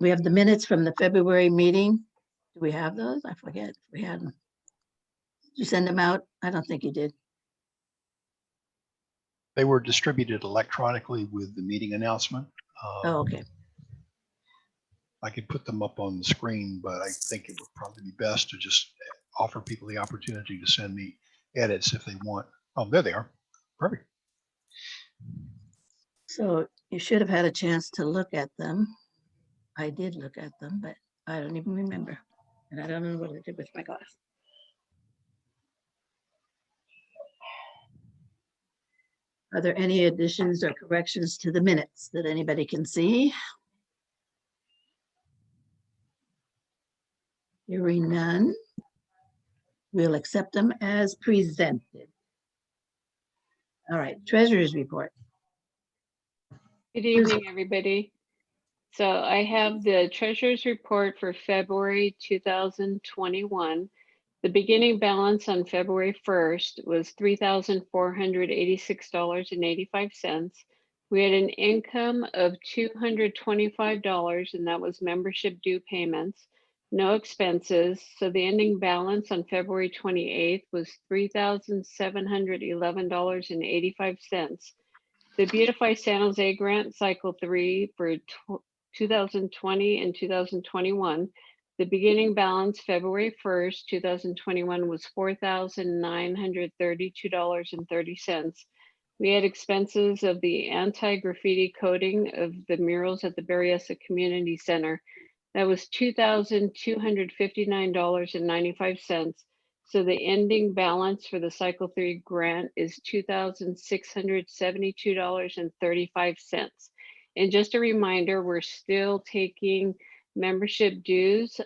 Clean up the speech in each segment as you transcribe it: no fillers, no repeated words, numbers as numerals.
We have the minutes from the February meeting. Do we have those? I forget if we had them. Did you send them out? I don't think you did. They were distributed electronically with the meeting announcement. Oh, okay. I could put them up on the screen, but I think it would probably be best to just offer people the opportunity to send me edits if they want. Oh, there they are. Perfect. So you should have had a chance to look at them. I did look at them, but I don't even remember. And I don't know what I did with my glass. Are there any additions or corrections to the minutes that anybody can see? Hearing none, we'll accept them as presented. All right, treasurer's report. Good evening, everybody. So I have the treasurer's report for February 2021. The beginning balance on February 1st was $3,486.85. We had an income of $225, and that was membership due payments, no expenses. So the ending balance on February 28th was $3,711.85. The Beautify San Jose grant cycle 3 for 2020 and 2021. The beginning balance February 1st, 2021 was $4,932.30. We had expenses of the anti-graffiti coating of the murals at the Berryessa Community Center. That was $2,259.95. So the ending balance for the cycle 3 grant is $2,672.35. And just a reminder, we're still taking membership dues.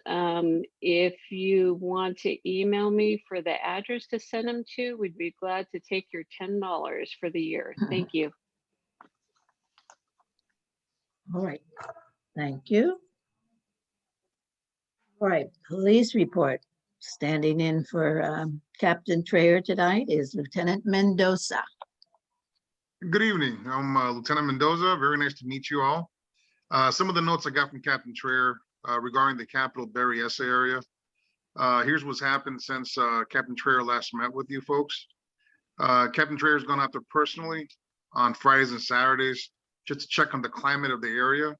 If you want to email me for the address to send them to, we'd be glad to take your $10 for the year. Thank you. All right, thank you. All right, police report. Standing in for Captain Trayer tonight is Lieutenant Mendoza. Good evening. I'm Lieutenant Mendoza. Very nice to meet you all. Some of the notes I got from Captain Trayer regarding the Capital Berryessa area. Here's what's happened since Captain Trayer last met with you folks. Captain Trayer has gone out there personally on Fridays and Saturdays just to check on the climate of the area.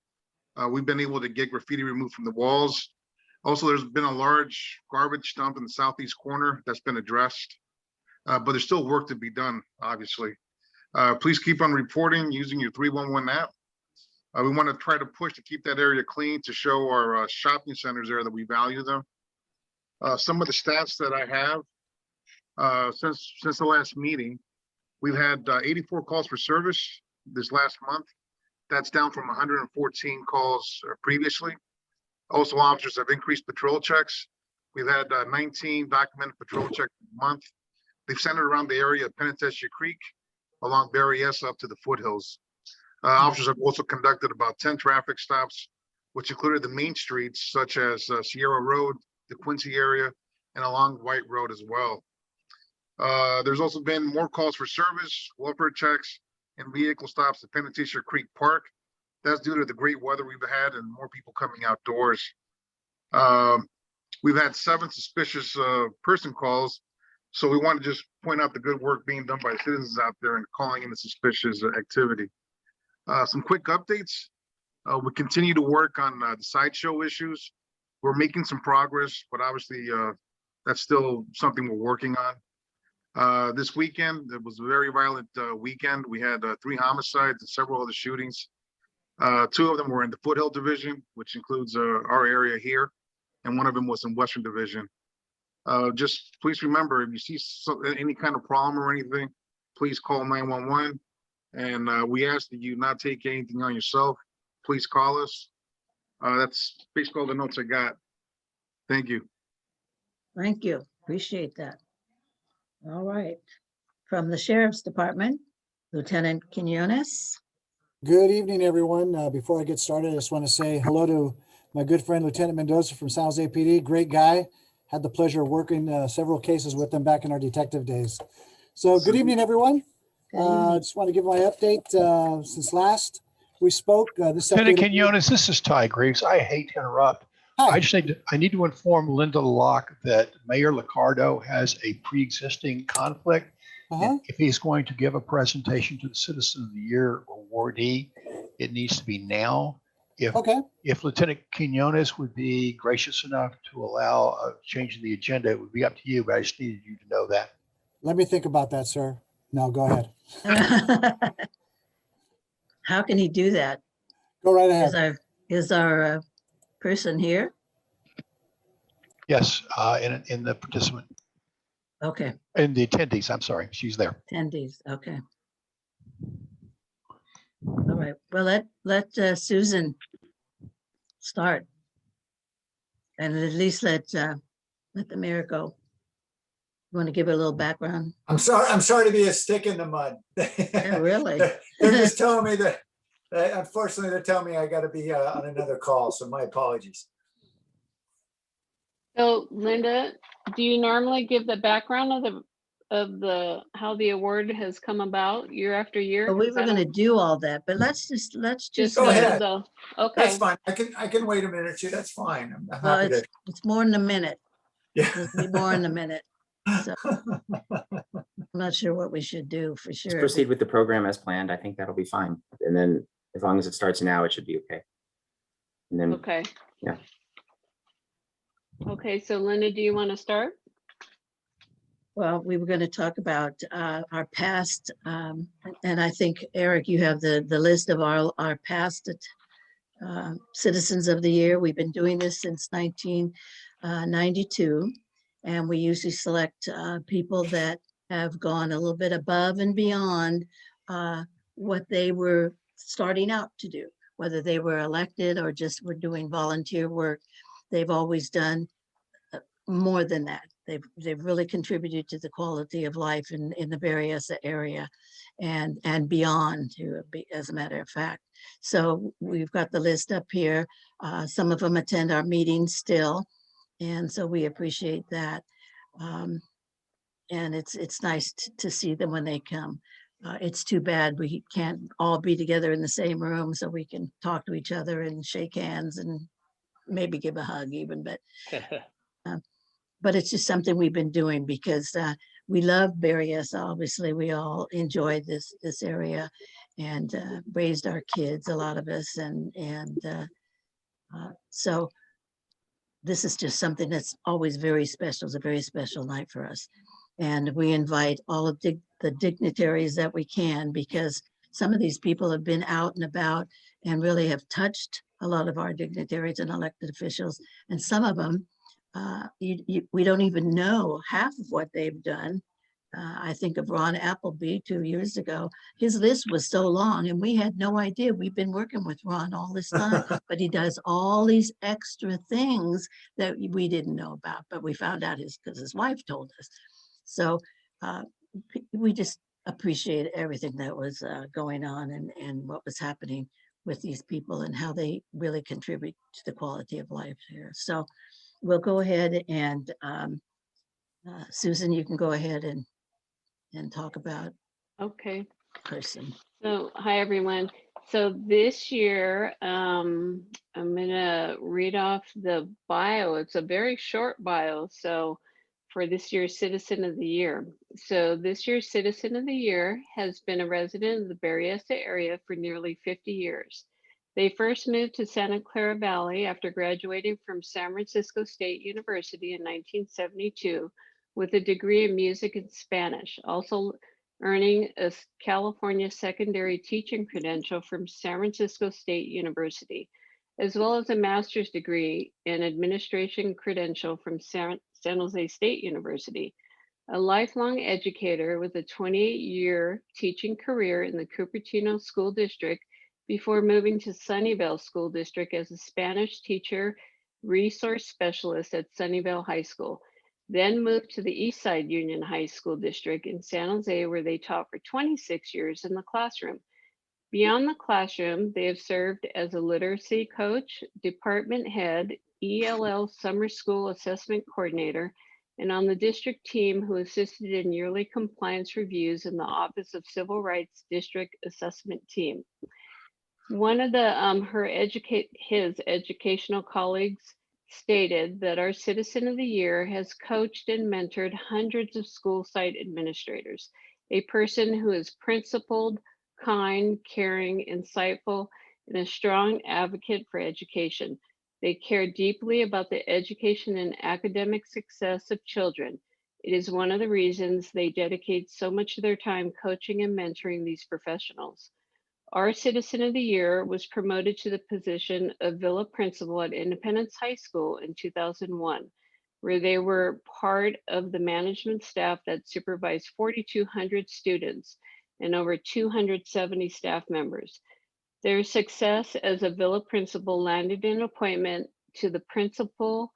We've been able to get graffiti removed from the walls. Also, there's been a large garbage dump in the southeast corner that's been addressed, but there's still work to be done, obviously. Please keep on reporting using your 311 app. We want to try to push to keep that area clean to show our shopping centers there that we value them. Some of the stats that I have since the last meeting, we've had 84 calls for service this last month. That's down from 114 calls previously. Also, officers have increased patrol checks. We've had 19 documented patrol checks a month. They've centered around the area of Penitentiary Creek, along Berryessa up to the foothills. Officers have also conducted about 10 traffic stops, which included the main streets such as Sierra Road, the Quincy area, and along White Road as well. There's also been more calls for service, welfare checks, and vehicle stops at Penitentiary Creek Park. That's due to the great weather we've had and more people coming outdoors. We've had 7 suspicious person calls. So we want to just point out the good work being done by citizens out there and calling in the suspicious activity. Some quick updates. We continue to work on the sideshow issues. We're making some progress, but obviously that's still something we're working on. This weekend, it was a very violent weekend. We had 3 homicides and several other shootings. 2 of them were in the Foothill Division, which includes our area here, and 1 of them was in Western Division. Just please remember, if you see any kind of problem or anything, please call 911. And we ask that you not take anything on yourself. Please call us. That's basically all the notes I got. Thank you. Thank you. Appreciate that. All right. From the Sheriff's Department, Lieutenant Quinones. Good evening, everyone. Before I get started, I just want to say hello to my good friend, Lieutenant Mendoza from San Jose PD. Great guy. Had the pleasure of working several cases with him back in our detective days. So good evening, everyone. Just want to give my update since last. we spoke. This Lieutenant updated- Quinones, this is Ty Greaves. I hate to interrupt. Hi. I need to inform Linda Locke that Mayor Liccardo has a pre-existing conflict. Uh-huh. If he's going to give a presentation to the Citizen of the Year awardee, it needs to be now. Okay. If Lieutenant Quinones would be gracious enough to allow a change in the agenda, it would be up to you, but I just needed you to know that. Let me think about that, sir. No, go ahead. How can he do that? Go right ahead. Is our person here? Yes, in the participant, Okay, in the attendees, I'm sorry, she's there. attendees, okay. All right, well, let Susan start. And at least let the mayor go. You want to give her a little background? I'm sorry to be a stick in the mud. Yeah, really? They're just telling me that, unfortunately, they're telling me I got to be on another call, so my apologies. So Linda, do you normally give the background of the how the award has come about year after year? But we 'Cause were I going to don't- do all that, but let's just just Go go to ahead. the, okay. That's fine. I can wait a minute or two. That's fine. I'm well, happy to. it's more than a minute. Yeah. It'll be more than a minute. So I'm not sure what we should do for Just sure. proceed with the program as planned. I think that'll be fine. And then as long as it starts now, it should be okay. And then, Okay. Yeah. Okay, so Linda, do you want to start? Well, we were going to talk about our past, and I think, Eric, you have the list of our past Citizens of the Year. We've been doing this since 1992, and we usually select people that have gone a little bit above and beyond what they were starting out to do, whether they were elected or just were doing volunteer work. They've always done more than that. They've really contributed to the quality of life in the Berryessa area and beyond, as a matter of fact. So we've got the list up here. Some of them attend our meetings still, and so we appreciate that. And it's nice to see them when they come. It's too bad we can't all be together in the same room so we can talk to each other and shake hands and maybe give a hug even, but it's just something we've been doing because we love Berryessa. Obviously, we all enjoy this area and raised our kids, a lot of us, and so this is just something that's always very special. It's a very special night for us, and we invite all of the dignitaries that we can, because some of these people have been out and about and really have touched a lot of our dignitaries and elected officials, and some of them we don't even know half of what they've done. I think of Ron Appleby 2 years ago. His list was so long and we had no idea. We've been working with Ron all this time, but he does all these extra things that we didn't know about, but we found out because his wife told us. So we just appreciate everything that was going on and what was happening with these people and how they really contribute to the quality of life here. So we'll go ahead and Susan, you can go ahead and talk about Okay. person. So, hi, everyone. So this year, I'm gonna read off the bio. It's a very short bio. So for this year's Citizen of the Year. So this year's Citizen of the Year has been a resident of the Berryessa area for nearly 50 years. They first moved to Santa Clara Valley after graduating from San Francisco State University in 1972 with a degree in music and Spanish, also earning a California secondary teaching credential from San Francisco State University, as well as a master's degree in administration credential from San Jose State University. A lifelong educator with a 28-year teaching career in the Cupertino School District before moving to Sunnyvale School District as a Spanish teacher resource specialist at Sunnyvale High School. Then moved to the Eastside Union High School District in San Jose, where they taught for 26 years in the classroom. Beyond the classroom, they have served as a literacy coach, department head, ELL summer school assessment coordinator, and on the district team who assisted in yearly compliance reviews in the Office of Civil Rights District Assessment Team. One of the his educational colleagues stated that our Citizen of the Year has coached and mentored hundreds of school site administrators, a person who is principled, kind, caring, insightful, and a strong advocate for education. They care deeply about the education and academic success of children. It is one of the reasons they dedicate so much of their time coaching and mentoring these professionals. Our Citizen of the Year was promoted to the position of Villa Principal at Independence High School in 2001, where they were part of the management staff that supervised 4,200 students and over 270 staff members. Their success as a Villa Principal landed an appointment to the principalship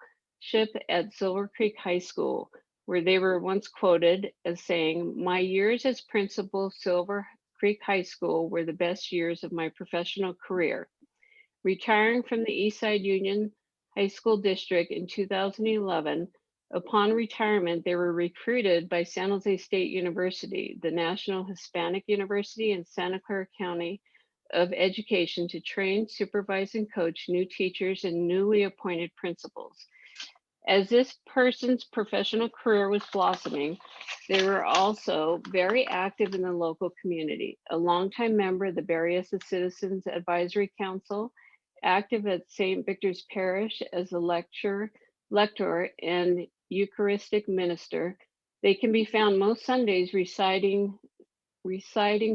at Silver Creek High School, where they were once quoted as saying, "My years as principal Silver Creek High School were the best years of my professional career." Retiring from the Eastside Union High School District in 2011, upon retirement, they were recruited by San Jose State University, the National Hispanic University in Santa Clara County of Education, to train, supervise, and coach new teachers and newly appointed principals. As this person's professional career was blossoming, they were also very active in the local community, a longtime member of the Berryessa Citizens Advisory Council, active at St. Victor's Parish as a lector and Eucharistic minister. They can be found most Sundays reciting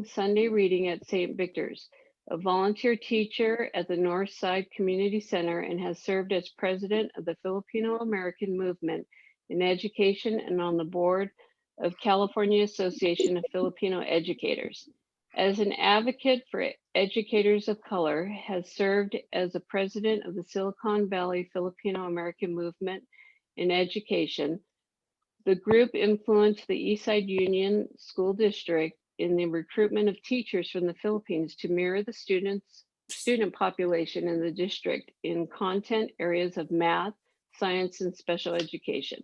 Sunday reading at St. Victor's, a volunteer teacher at the Northside Community Center, and has served as president of the Filipino American Movement in Education and on the board of California Association of Filipino Educators. As an advocate for educators of color, has served as the president of the Silicon Valley Filipino American Movement in Education. The group influenced the Eastside Union School District in the recruitment of teachers from the Philippines to mirror the student population in the district in content areas of math, science, and special education.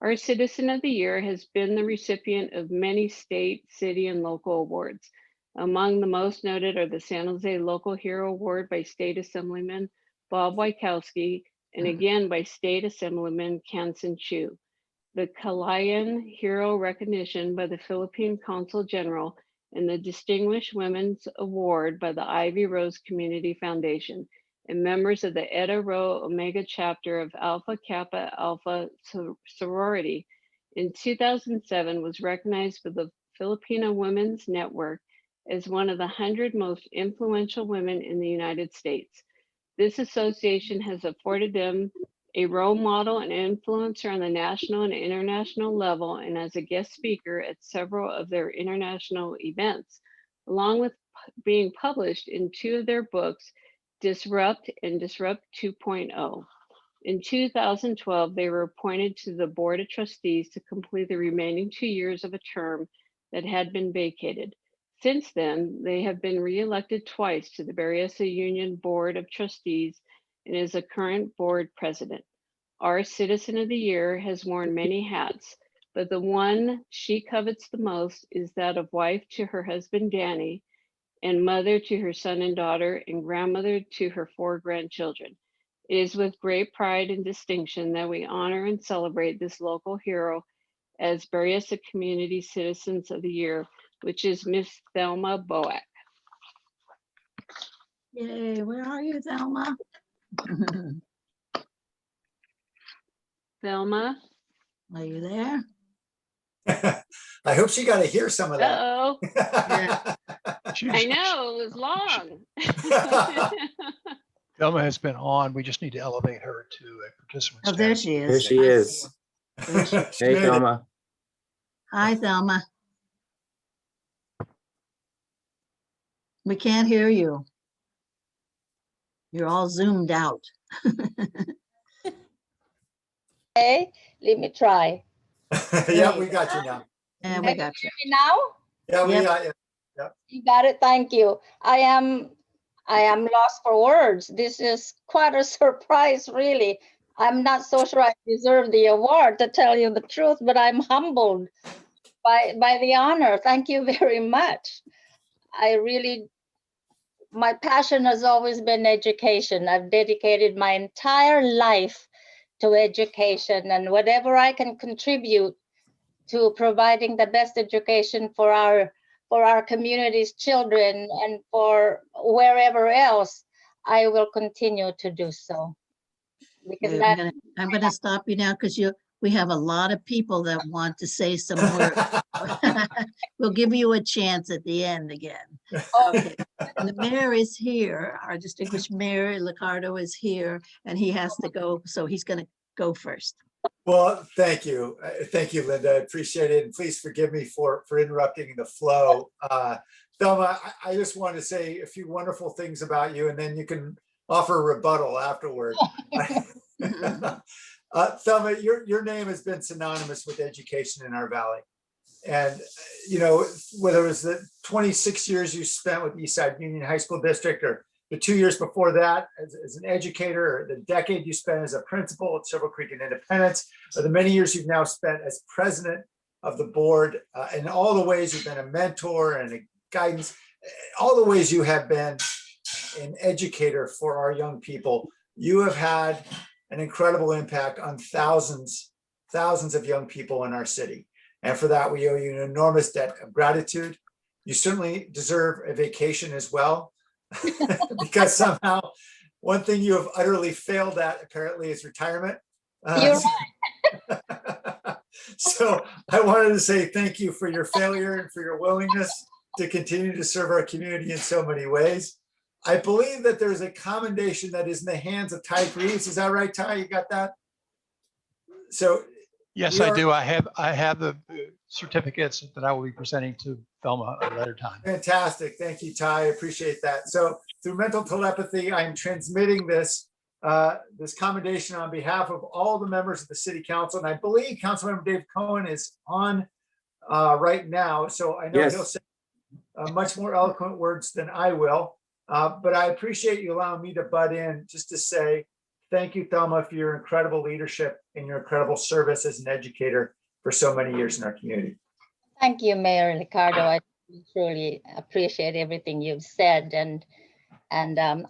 Our Citizen of the Year has been the recipient of many state, city, and local awards. Among the most noted are the San Jose Local Hero Award by State Assemblyman Bob Wykowski, and again by State Assemblyman Kansan Chu, the Kalayan Hero Recognition by the Philippine Consul General, and the Distinguished Women's Award by the Ivy Rose Community Foundation, and members of the Eta Rho Omega chapter of Alpha Kappa Alpha sorority. In 2007, was recognized by the Filipino Women's Network as one of the 100 most influential women in the United States. This association has afforded them a role model and influencer on the national and international level, and as a guest speaker at several of their international events, along with being published in 2 of their books, Disrupt and Disrupt 2.0. In 2012, they were appointed to the Board of Trustees to complete the remaining 2 years of a term that had been vacated. Since then, they have been reelected twice to the Berryessa Union Board of Trustees and is a current board president. Our Citizen of the Year has worn many hats, but the one she covets the most is that of wife to her husband, Danny, and mother to her son and daughter, and grandmother to her 4 grandchildren. It is with great pride and distinction that we honor and celebrate this local hero as Berryessa Community Citizens of the Year, which is Miss Thelma Boac. Yay, where are you, Thelma? Thelma? Are you there? I hope she got to hear some of that. Uh-oh, She's- I know, it was long. Thelma has been on. We just need to elevate her to a participant. Oh, there status. she is. There she I see is. her. There she- She Hey, made it. Thelma. Hi, Thelma. We can't hear you. You're all zoomed out. Okay, let me try. Yeah, we got you now. And we got you. Me now? Yeah, we Yep. got you. You got it. Thank you. I am lost for words. This is quite a surprise, really. I'm not so sure I deserve the award, to tell you the truth, but I'm humbled by the honor. Thank you very much. I really my passion has always been education. I've dedicated my entire life to education, and whatever I can contribute to providing the best education for our community's children and for wherever else, I will continue to do so. Because Yeah, that, I'm gonna stop you now because we have a lot of people that want to say some more. We'll give you a chance at the end again. Okay. And the mayor is here. Our distinguished mayor, Ricardo, is here, and he has to go, so he's gonna go first. Well, thank you. Thank you, Linda. I appreciate it. And please forgive me for interrupting the flow. Thelma, I just want to say a few wonderful things about you, and then you can offer a rebuttal afterward. Thelma, your name has been synonymous with education in our valley. And, you know, whether it was the 26 years you spent with Eastside Union High School District, or the 2 years before that as an educator, or the decade you spent as a principal at Silver Creek and Independence, or the many years you've now spent as president of the board, in all the ways you've been a mentor and a guidance, all the ways you have been an educator for our young people, you have had an incredible impact on thousands of young people in our city. And for that, we owe you an enormous debt of gratitude. You certainly deserve a vacation as well, because somehow one thing you have utterly failed at apparently is retirement. you're right. So I wanted to say thank you for your failure and for your willingness to continue to serve our community in so many ways. I believe that there's a commendation that is in the hands of Ty Greaves. Is that right, Ty? You got that? So Yes, I do. I have the certificates that I will be presenting to Thelma at a later time. fantastic. Thank you, Ty. I appreciate that. So through mental telepathy, I'm transmitting this commendation on behalf of all the members of the city council. And I believe Councilmember Dave Cohen is on right now. So I know Yes. he'll say much more eloquent words than I will. But I appreciate you allowing me to butt in just to say thank you, Thelma, for your incredible leadership and your incredible service as an educator for so many years in our community. Thank you, Mayor Ricardo. I truly appreciate everything you've said. And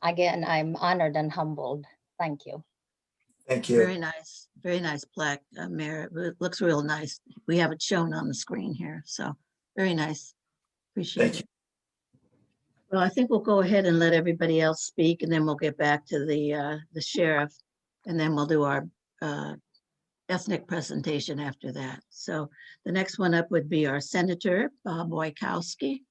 again, I'm honored and humbled. Thank you. Thank you. Very nice plaque, Mayor. It looks real nice. We have it shown on the screen here, so very nice. Appreciate Thank it. Well, I think we'll go ahead and let everybody else speak, and then we'll get back to the sheriff, and then we'll do our ethnic presentation after that. So the next one up would be our Senator, Bob Wojciechowski.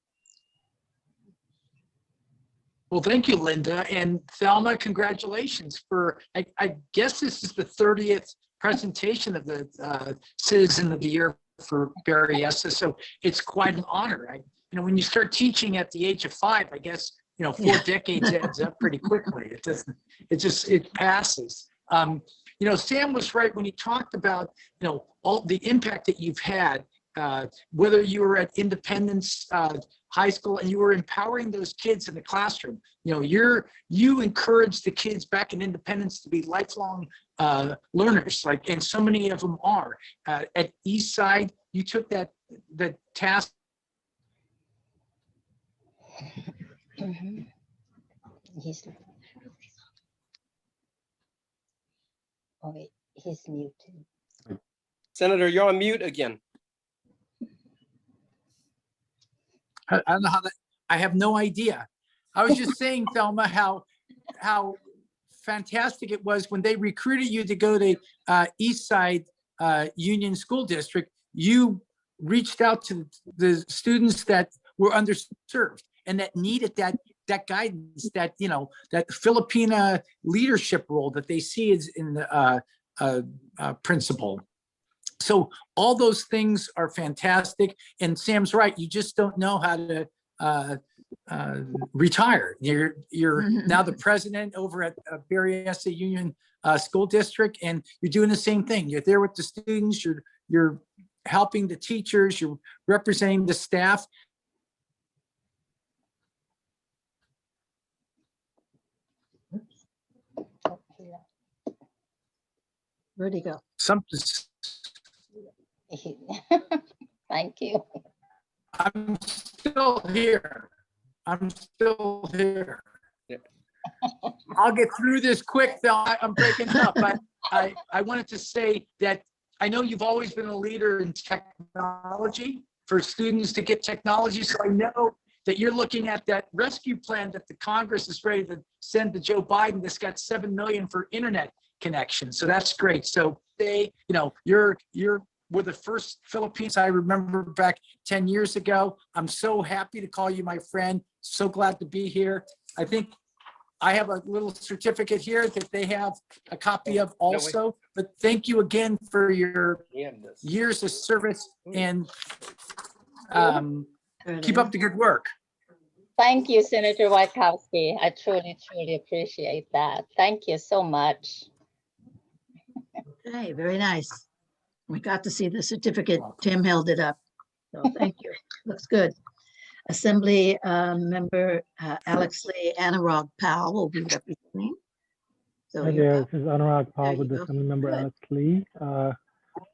Well, thank you, Linda. And Thelma, congratulations for, I guess this is the 30th presentation of the Citizen of the Year for Berryessa. So it's quite an honor. You know, when you start teaching at the age of 5, I guess, you know, 4 decades adds up pretty quickly. It passes. You know, Sam was right when he talked about, you know, all the impact that you've had, whether you were at Independence High School and you were empowering those kids in the classroom. You know, you encourage the kids back in Independence to be lifelong learners, like, and so many of them are. At Eastside, you took the task. Oh, wait, he's muted. Senator, you're on mute again. I don't know how that, I have no idea. I was just saying, Thelma, how fantastic it was when they recruited you to go to Eastside Union School District. You reached out to the students that were underserved and that needed that guidance, that, you know, that Filipina leadership role that they see as in the principal. So all those things are fantastic. And Sam's right, you just don't know how to retire. You're now the president over at Berryessa Union School District, and you're doing the same thing. You're there with the students, you're helping the teachers, you're representing the staff. Where'd he go? Something. Thank you. I'm still here. I'm still here. Yeah. I'll get through this quick, though. I'm breaking up, but I wanted to say that I know you've always been a leader in technology for students to get technology. So I know that you're looking at that rescue plan that the Congress is ready to send to Joe Biden that's got 7 million for internet connection. So that's great. So you're were the first Philippines I remember back 10 years ago. I'm so happy to call you my friend. So glad to be here. I think I have a little certificate here that they have a copy of also, but thank you again for your years of service and keep up the good work. Thank you, Senator Wachowski. I truly, truly appreciate that. Thank you so much. Okay, very nice. We got to see the certificate. Tim held it up. So thank you. Looks good. Assembly member Alex Lee Anurag Powell will be representing. So Hi you're there, up. this is Anurag There Paul you with the go. Assembly Member Good. Alex Lee.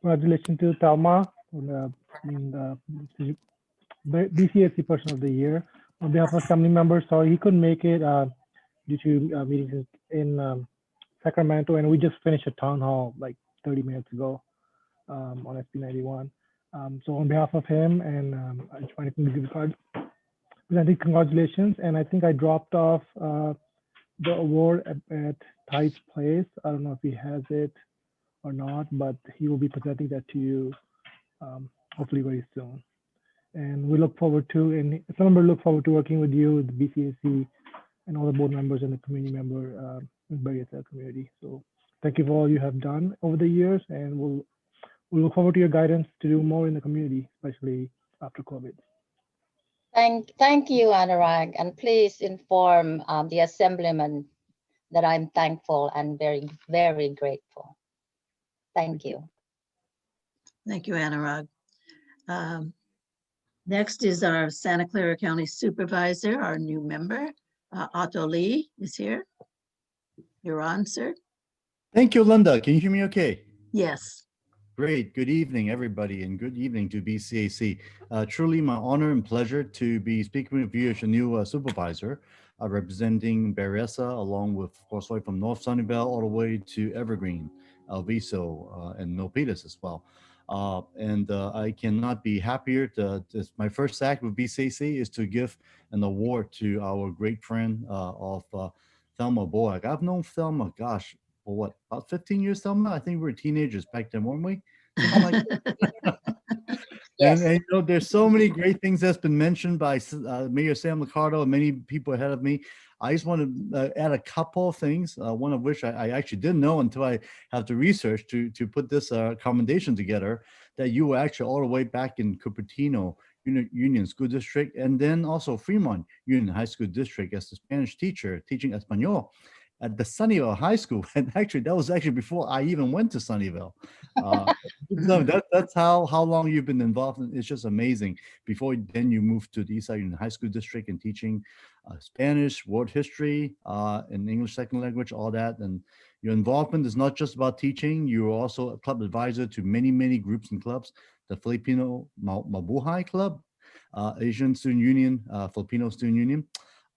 Congratulations to Thelma on being the BCAC Person of the Year. On behalf of Assembly members, sorry he couldn't make it due to meetings in Sacramento, and we just finished a town hall like 30 minutes ago on SB 91. So on behalf of him and I just wanted to give presenting congratulations, and I think I dropped off the award at Ty's place. I don't know if he has it or not, but he will be presenting that to you hopefully very soon. And we look forward to, and some members look forward to working with you, the BCAC, and all the board members and the community member in Barrister community. So thank you for all you have done over the years, and we'll look forward to your guidance to do more in the community, especially after COVID. Thank you, Anurag, and please inform the assemblyman that I'm thankful and very, very grateful. Thank you. Thank you, Anurag. Next is our Santa Clara County Supervisor, our new member, Otto Lee is here. You're on, sir. Thank you, Linda. Can you hear me okay? Yes. Great. Good evening, everybody, and good evening to BCAC. Truly my honor and pleasure to be speaking with you as your new supervisor, representing Barrister, along with, of course, right from North Sunnyvale all the way to Evergreen, Alviso, and Milpitas as well. I cannot be happier. My first act with BCAC is to give an award to our great friend of Thelma Boak. I've known Thelma, gosh, for what, about 15 years, Thelma? I think we were teenagers back then, weren't we? Something like that. Yes. And there's so many great things that's been mentioned by Mayor Sam Liccardo and many people ahead of me. I just want to add a couple of things, one of which I actually didn't know until I have to research to put this commendation together, that you were actually all the way back in Cupertino Union School District, and then also Fremont Union High School District as a Spanish teacher teaching Espanol at the Sunnyvale High School. And actually, that was actually before I even went to Sunnyvale. So that's how long you've been involved. It's just amazing. Before then, you moved to the Eastside Union High School District and teaching Spanish, world history, and English second language, all that. And your involvement is not just about teaching. You're also a club advisor to many, many groups and clubs. The Filipino Mabuhay Club, Asian Student Union, Filipino Student Union.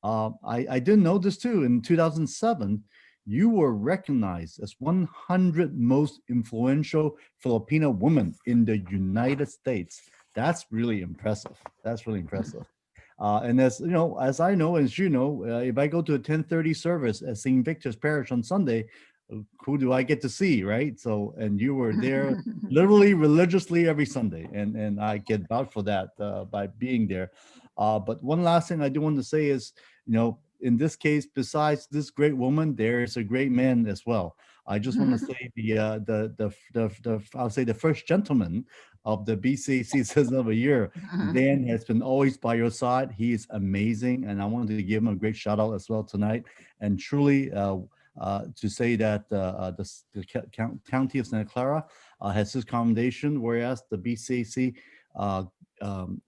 I didn't know this too. In 2007, you were recognized as 100 most influential Filipino women in the United States. That's really impressive. That's really impressive. And as you know, as I know, as you know, if I go to a 10:30 service at St. Victor's Parish on Sunday, who do I get to see, right? So, and you were there literally religiously every Sunday, and I get vouch for that by being there. But one last thing I do want to say is, in this case, besides this great woman, there is a great man as well. I just want to say I'll say the first gentleman of the BCAC Citizen of the Year, Dan, has been always by your side. He is amazing, and I wanted to give him a great shout out as well tonight. And truly, to say that the County of Santa Clara has this commendation, whereas the BCAC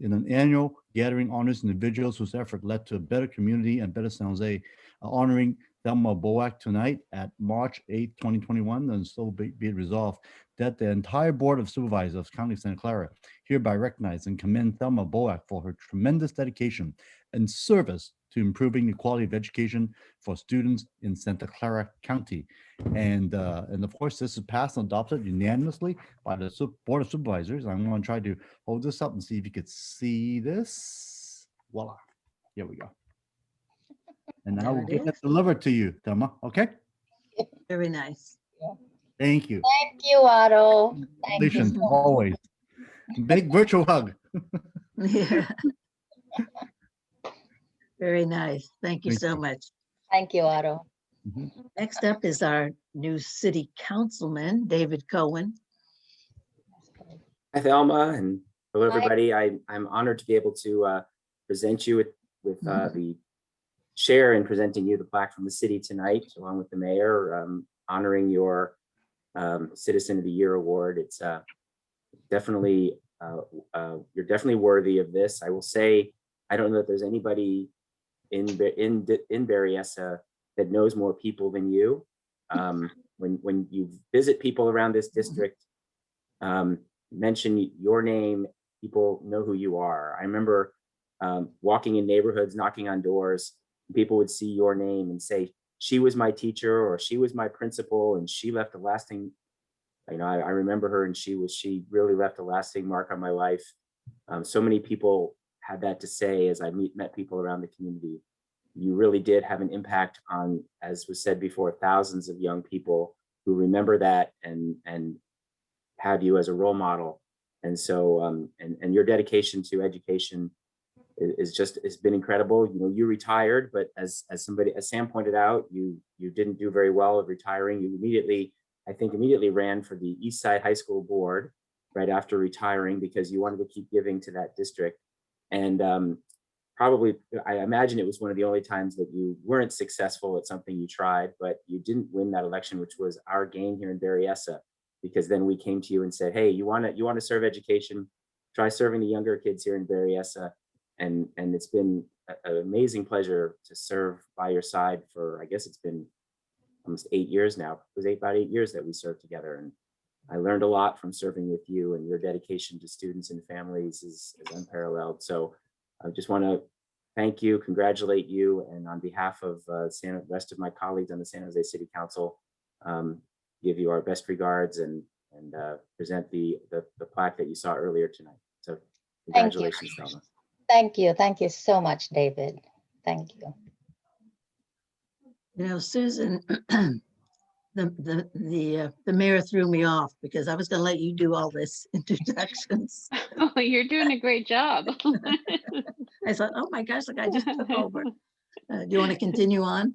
in an annual gathering honors individuals whose effort led to a better community and better San Jose, honoring Thelma Boak tonight at March 8, 2021, and so be it resolved that the entire Board of Supervisors of County of Santa Clara hereby recognize and commend Thelma Boak for her tremendous dedication and service to improving the quality of education for students in Santa Clara County. And of course, this is passed and adopted unanimously by the Board of Supervisors. I'm going to try to hold this up and see if you could see this. Voila. Here we go. And now There we'll it get that is. delivered to you, Thelma. Okay? Very nice. Thank you. Thank you, Otto. Thank you. Congratulations, so much. always. Big virtual hug. Yeah. Very nice. Thank you Thank so you. much. Thank you, Otto. Mhm. Next up is our new city councilman, David Cohen. Hi, Thelma, and hello, Hi. everybody. I'm honored to be able to present you with the chair and presenting you the plaque from the city tonight, along with the mayor, honoring your Citizen of the Year award. It's definitely, you're definitely worthy of this. I will say, I don't know that there's anybody in Berryessa that knows more people than you. When you visit people around this district, mention your name, people know who you are. I remember walking in neighborhoods, knocking on doors, people would see your name and say, she was my teacher, or she was my principal, and she left a lasting, you know, I remember her, and she really left a lasting mark on my life. So many people had that to say as I met people around the community. You really did have an impact on, as was said before, thousands of young people who remember that and have you as a role model. And so, and your dedication to education has been incredible. You know, you retired, but as Sam pointed out, you didn't do very well at retiring. You immediately ran for the East Side High School board right after retiring because you wanted to keep giving to that district. And probably, I imagine it was one of the only times that you weren't successful at something you tried, but you didn't win that election, which was our gain here in Berryessa, because then we came to you and said, hey, you want to serve education, try serving the younger kids here in Berryessa. And it's been an amazing pleasure to serve by your side for, I guess it's been almost 8 years now. It was about 8 years that we served together. And I learned a lot from serving with you, and your dedication to students and families is unparalleled. So I just want to thank you, congratulate you, and on behalf of the rest of my colleagues on the San Jose City Council, give you our best regards and present the plaque that you saw earlier tonight. So congratulations, Thelma. Thank you. Thank you so much, David. Thank you. You know, Susan, the mayor threw me off because I was going to let you do all this introductions. Oh, you're doing a great job. I thought, oh my gosh, like I just took over. Do you want to continue on?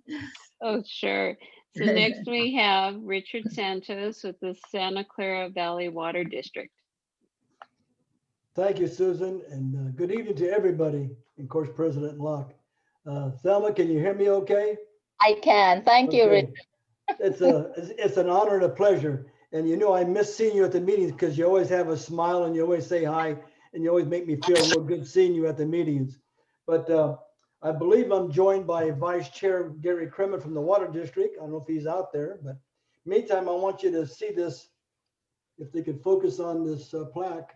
Oh, sure. So next we have Richard Sanchez with the Santa Clara Valley Water District. Thank you, Susan, and good evening to everybody, and of course, President Locke. Thelma, can you hear me okay? I can. Thank you, Okay. Richard. It's an honor and a pleasure. And you know, I miss seeing you at the meetings because you always have a smile and you always say hi and you always make me feel real good seeing you at the meetings. But I believe I'm joined by Vice Chair Gary Kremen from the Water District. I don't know if he's out there, but meantime, I want you to see this. If they could focus on this plaque.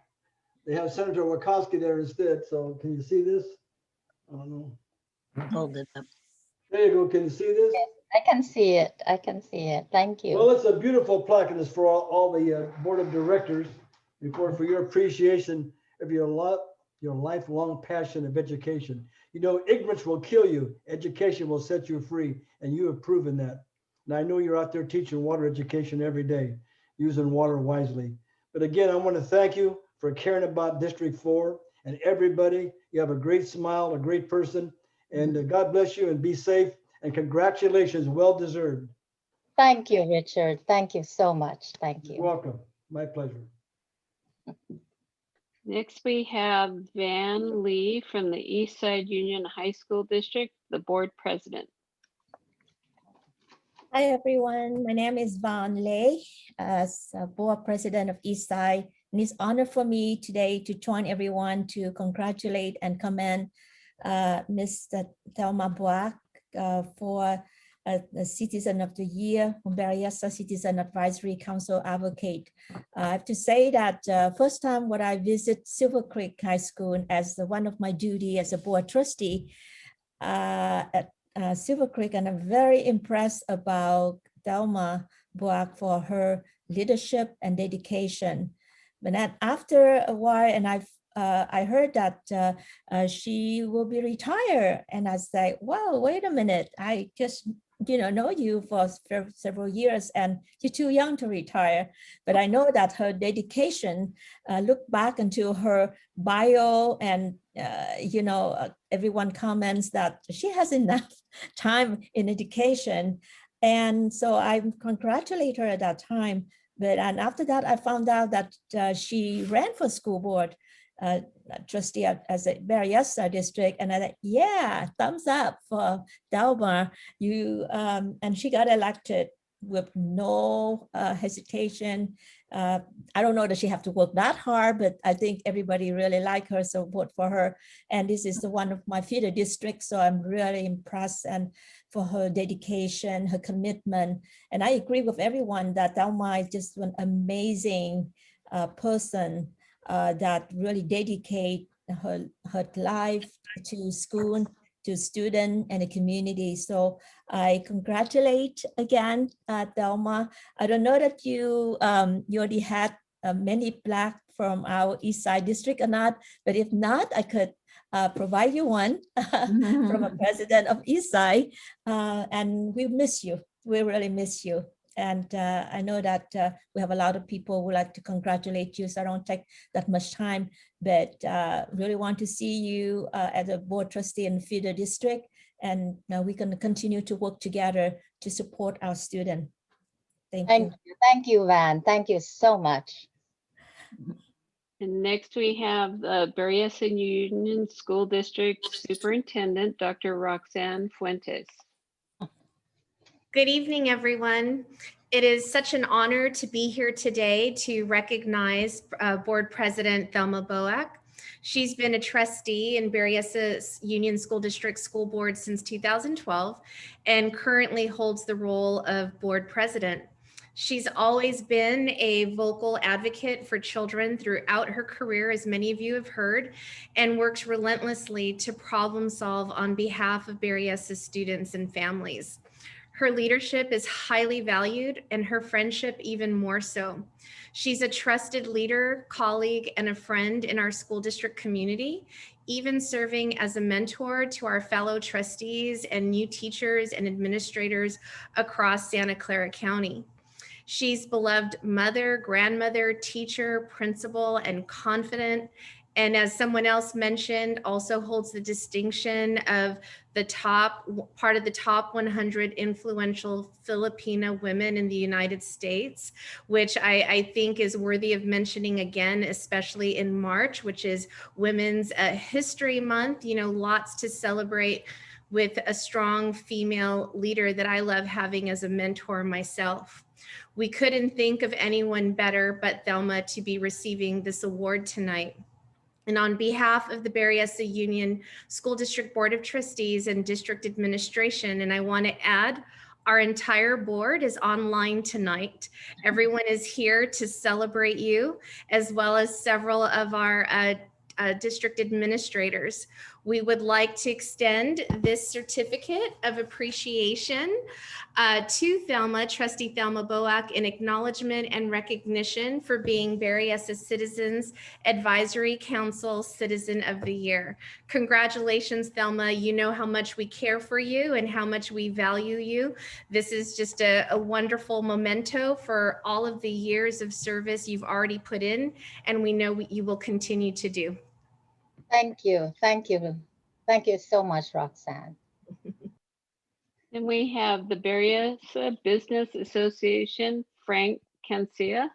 They have Senator Wachowski there instead. So can you see this? I don't know. Hold it up. There you go. Can you see this? Yes, I can see it. I can see it. Thank you. Well, it's a beautiful plaque, and it's for all the board of directors, for your appreciation of your lifelong passion of education. You know, ignorance will kill you. Education will set you free, and you have proven that. And I know you're out there teaching water education every day, using water wisely. But again, I want to thank you for caring about District 4 and everybody. You have a great smile, a great person, and God bless you and be safe. And congratulations, well deserved. Thank you, Richard. Thank you so much. Thank you. You're welcome. My pleasure. Next we have Van Lee from the East Side Union High School District, the board president. Hi, everyone. My name is Van Lei, as board president of Eastside. And it's an honor for me today to join everyone to congratulate and commend Mr. Thelma Plaque for the Citizen of the Year from Berryessa Citizen Advisory Council Advocate. I have to say that first time when I visit Silver Creek High School as one of my duty as a board trustee, at Silver Creek, and I'm very impressed about Thelma Boac for her leadership and dedication. But then after a while, and I heard that she will be retired, and I said, "Well, wait a minute! I just know you for several years, and you're too young to retire." But I know that her dedication. Look back into her bio, and everyone comments that she has enough time in education, and so I congratulate her at that time. And after that, I found out that she ran for school board trustee as a Berryessa district, and I thought, yeah, thumbs up for Thelma. And she got elected with no hesitation. I don't know that she have to work that hard, but I think everybody really like her, so vote for her. And this is one of my feeder districts, so I'm really impressed and for her dedication, her commitment. And I agree with everyone that Thelma is just an amazing person that really dedicate her life to school, to student and the community. So I congratulate again, Thelma. I don't know that you already had many plaques from our East Side district or not, but if not, I could provide you one from a president of East Side, and we miss you. We really miss you. And I know that we have a lot of people who would like to congratulate you, so I don't take that much time, but really want to see you as a board trustee in feeder district. And now we can continue to work together to support our students. Thank you. Thank you, Van. Thank you so much. And next we have the Berryessa Union School District Superintendent, Dr. Roxanne Fuentes. Good evening, everyone. It is such an honor to be here today to recognize Board President Thelma Boac. She's been a trustee in Berryessa Union School District School Board since 2012 and currently holds the role of Board President. She's always been a vocal advocate for children throughout her career, as many of you have heard, and works relentlessly to problem solve on behalf of Berryessa students and families. Her leadership is highly valued and her friendship even more so. She's a trusted leader, colleague, and a friend in our school district community, even serving as a mentor to our fellow trustees and new teachers and administrators across Santa Clara County. She's beloved mother, grandmother, teacher, principal, and confidant. And as someone else mentioned, also holds the distinction of part of the top 100 influential Filipino women in the United States, which I think is worthy of mentioning again, especially in March, which is Women's History Month. Lots to celebrate with a strong female leader that I love having as a mentor myself. We couldn't think of anyone better but Thelma to be receiving this award tonight. And on behalf of the Berryessa Union School District Board of Trustees and District Administration, and I want to add, our entire board is online tonight. Everyone is here to celebrate you, as well as several of our district administrators. We would like to extend this certificate of appreciation to Thelma, Trustee Thelma Boac, in acknowledgement and recognition for being Berryessa Citizens Advisory Council Citizen of the Year. Congratulations, Thelma. You know how much we care for you and how much we value you. This is just a wonderful memento for all of the years of service you've already put in, and we know what you will continue to do. Thank you. Thank you. Thank you so much, Roxanne. And we have the Berryessa Business Association, Frank Cancia.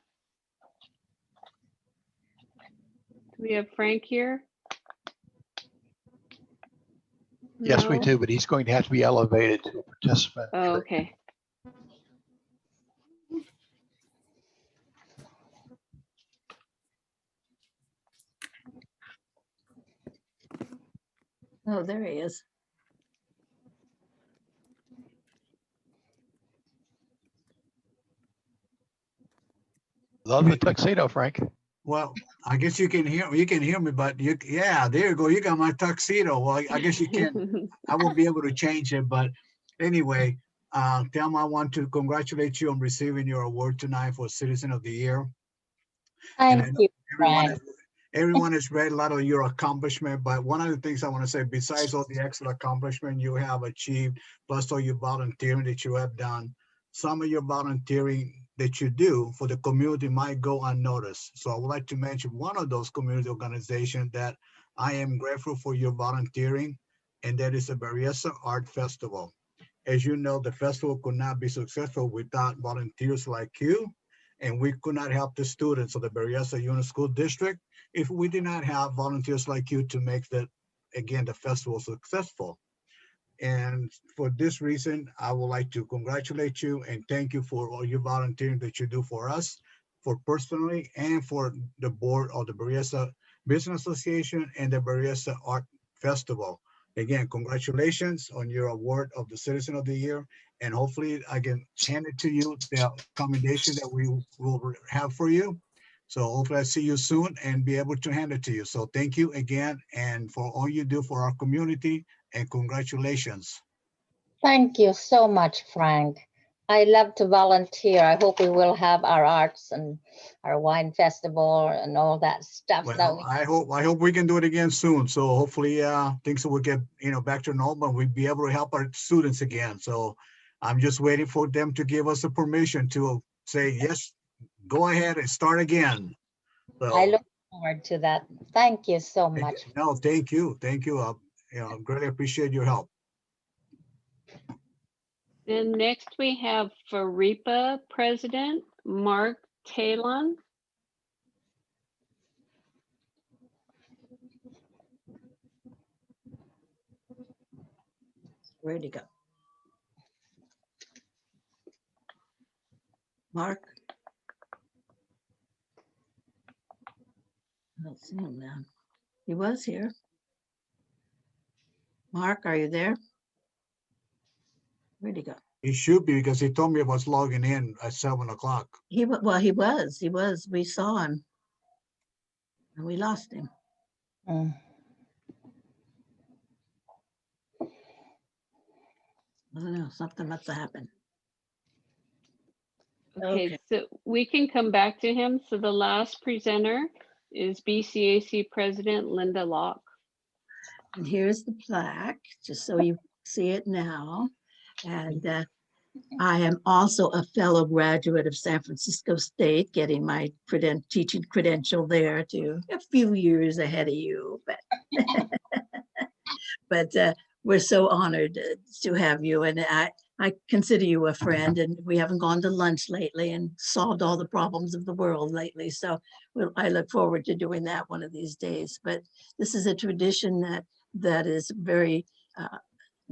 Do we have Frank here? Yes, we No? do, but he's going to have to be elevated to a participant. Oh, okay. Oh, there he is. Love the tuxedo, Frank. Well, I guess you can hear me, but yeah, there you go. You got my tuxedo. Well, I guess you can. I won't be able to change it, but anyway, Thelma, I want to congratulate you on receiving your award tonight for Citizen of the Year. And I Thank know you, everyone Frank. everyone has read a lot of your accomplishment, but one of the things I want to say, besides all the excellent accomplishment you have achieved, plus all your volunteering that you have done, some of your volunteering that you do for the community might go unnoticed. So I would like to mention one of those community organizations that I am grateful for your volunteering, and that is the Barrister Art Festival. As you know, the festival could not be successful without volunteers like you, and we could not help the students of the Berryessa Union School District if we did not have volunteers like you to make the festival successful. And for this reason, I would like to congratulate you and thank you for all your volunteering that you do for us, for personally, and for the board of the Berryessa Business Association and the Berryessa Art Festival. Again, congratulations on your award of the Citizen of the Year, and hopefully I can hand it to you, the commendation that we will have for you. So hopefully I see you soon and be able to hand it to you. So thank you again, and for all you do for our community, and congratulations. Thank you so much, Frank. I love to volunteer. I hope we will have our arts and our wine festival and all that stuff that Well, we. I hope we can do it again soon. So hopefully things will get back to normal and we'll be able to help our students again. So I'm just waiting for them to give us the permission to say, yes, go ahead and start again. So, I look forward to that. Thank you so much. no, thank you. Thank you. Greatly appreciate your help. Then next we have FARIPA President Mark Talon. Where'd he go? Mark? I don't see him now. He was here. Mark, are you there? Where'd he go? He should be, because he told me I was logging in at 7 o'clock. Well, he was. We saw him. And we lost him. Mm. I don't know, something must have happened. Okay, so we can come back to him. So the last presenter is BCAC President Linda Locke. And here's the plaque, just so you see it now. And I am also a fellow graduate of San Francisco State, getting my teaching credential there too, a few years ahead of you. But we're so honored to have you. And I consider you a friend, and we haven't gone to lunch lately and solved all the problems of the world lately. So I look forward to doing that one of these days. But this is a tradition that is very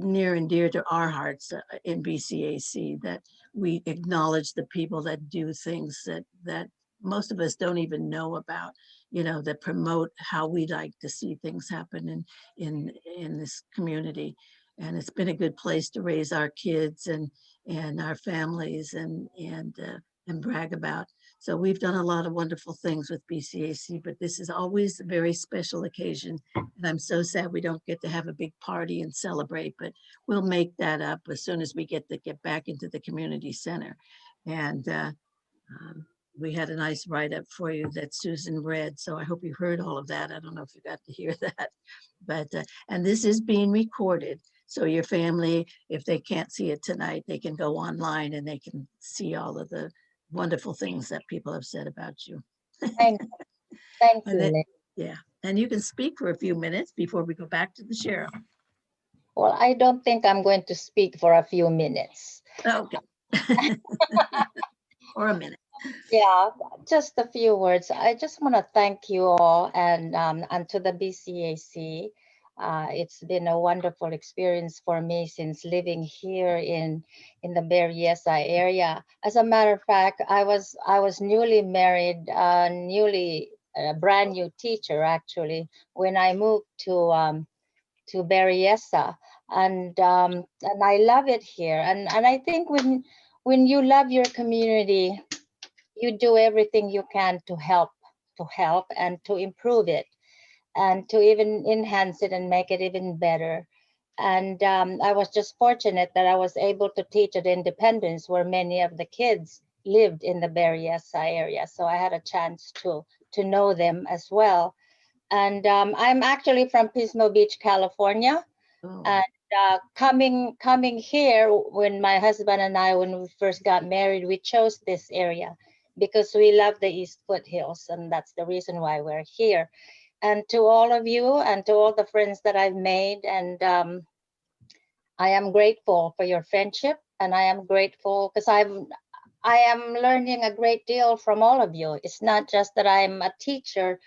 near and dear to our hearts in BCAC, that we acknowledge the people that do things that most of us don't even know about, that promote how we like to see things happen in this community. And it's been a good place to raise our kids and our families and brag about. So we've done a lot of wonderful things with BCAC, but this is always a very special occasion. And I'm so sad we don't get to have a big party and celebrate, but we'll make that up as soon as we get back into the community center. And we had a nice write-up for you that Susan read, so I hope you heard all of that. I don't know if you got to hear that, but and this is being recorded. So your family, if they can't see it tonight, they can go online and they can see all of the wonderful things that people have said about you. Thank you. Then, yeah, and you can speak for a few minutes before we go back to the sheriff. Well, I don't think I'm going to speak for a few minutes. Okay. Or a minute. Yeah, just a few words. I just want to thank you all and to the BCAC. It's been a wonderful experience for me since living here in the Berryessa area. As a matter of fact, I was newly married, a brand new teacher actually, when I moved to Berryessa, and I love it here. And I think when you love your community, you do everything you can to help to help and to improve it and to even enhance it and make it even better. And I was just fortunate that I was able to teach at Independence, where many of the kids lived in the Berryessa area. So I had a chance to know them as well. And I'm actually from Pismo Beach, California. Oh. And coming here, when my husband and I, when we first got married, we chose this area because we love the East Foothills, and that's the reason why we're here. And to all of you and to all the friends that I've made, and I am grateful for your friendship, and I am grateful because I am learning a great deal from all of you. It's not just that I'm a teacher,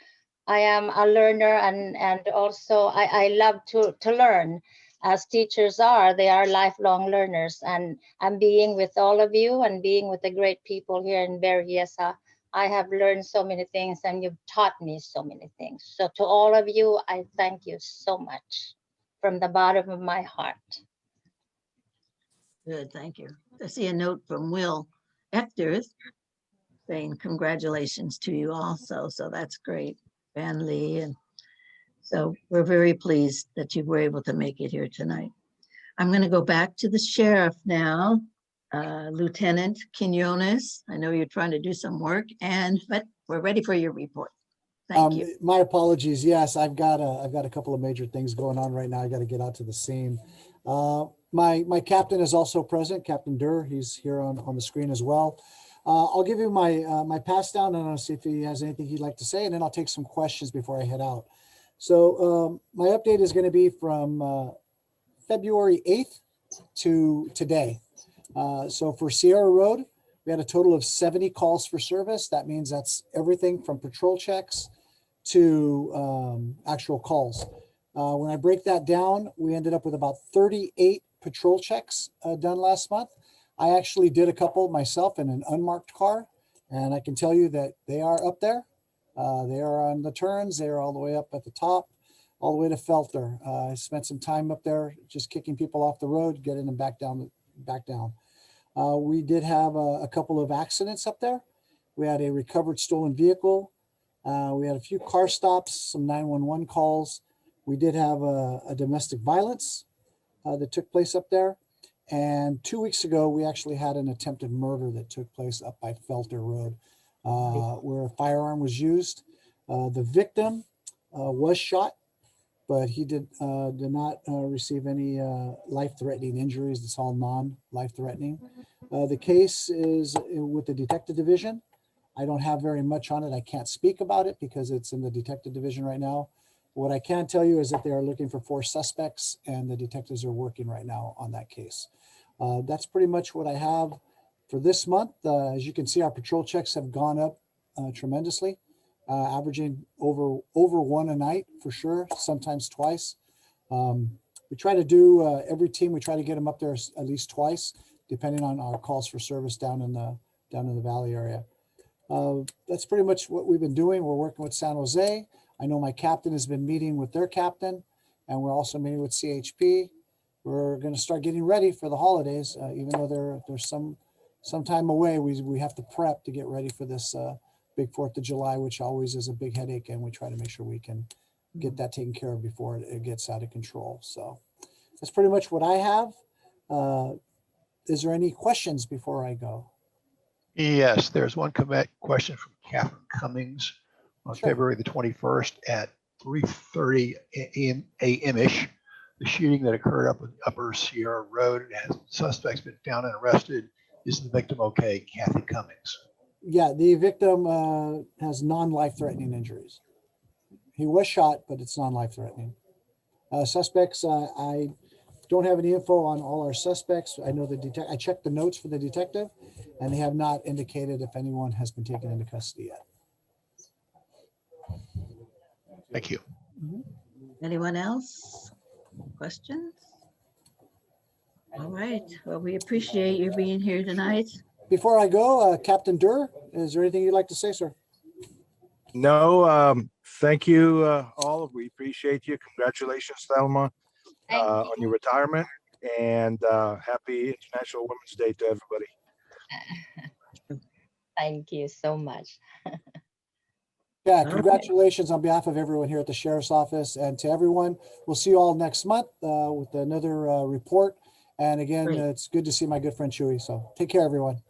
I am a learner, and also I love to learn, as teachers are. They are lifelong learners, and I'm being with all of you and being with the great people here in Berryessa. I have learned so many things, and you've taught me so many things. So to all of you, I thank you so much from the bottom of my heart. Good, thank you. I see a note from Will Ector saying congratulations to you also. So that's great, Van Lee. And so we're very pleased that you were able to make it here tonight. I'm going to go back to the sheriff now. Lieutenant Quinones, I know you're trying to do some work, but we're ready for your report. Thank you. My apologies. Yes, I've got a couple of major things going on right now. I got to get out to the scene. My captain is also present, Captain Durr. He's here on the screen as well. I'll give you my pass down, and I'll see if he has anything he'd like to say, and then I'll take some questions before I head out. So my update is going to be from February 8th to today. So for Sierra Road, we had a total of 70 calls for service. That means that's everything from patrol checks to actual calls. When I break that down, we ended up with about 38 patrol checks done last month. I actually did a couple myself in an unmarked car, and I can tell you that they are up there. They are on the turns. They are all the way up at the top, all the way to Felter. I spent some time up there just kicking people off the road, getting them back down. We did have a couple of accidents up there. We had a recovered stolen vehicle. We had a few car stops, some 911 calls. We did have a domestic violence that took place up there. And 2 weeks ago, we actually had an attempted murder that took place up by Felter Road, where a firearm was used. The victim was shot, but he did not receive any life-threatening injuries. It's all non-life-threatening. The case is with the detective division. I don't have very much on it. I can't speak about it because it's in the detective division right now. What I can tell you is that they are looking for 4 suspects, and the detectives are working right now on that case. That's pretty much what I have for this month. As you can see, our patrol checks have gone up tremendously, averaging over one a night for sure, sometimes twice. We try to do every team. We try to get them up there at least twice, depending on our calls for service down in the valley area. That's pretty much what we've been doing. We're working with San Jose. I know my captain has been meeting with their captain, and we're also meeting with CHP. We're going to start getting ready for the holidays, even though there's some time away. We have to prep to get ready for this big 4th of July, which always is a big headache, and we try to make sure we can get that taken care of before it gets out of control. So that's pretty much what I have. Is there any questions before I go? Yes, there's one question from Catherine Cummings on Sure. February the 21st at 3:30 a.m.-ish. The shooting that occurred up on Upper Sierra Road has suspects been found and arrested. Is the victim okay? Kathy Cummings. Yeah, the victim has non-life-threatening injuries. He was shot, but it's non-life-threatening. Suspects, I don't have any info on all our suspects. I know I checked the notes for the detective, and they have not indicated if anyone has been taken into custody yet. Thank you. Anyone else? Questions? All right. Well, we appreciate you being here tonight. Before I go, Captain Durr, is there anything you'd like to say, sir? No, thank you all. We appreciate you. Congratulations, Thelma, on your retirement, and happy International Women's Day to everybody. Thank you so much. Yeah, Okay. congratulations on behalf of everyone here at the Sheriff's Office, and to everyone. We'll see you all next month with another report. And again, Great. it's good to see my good friend Chewy. So take care, everyone.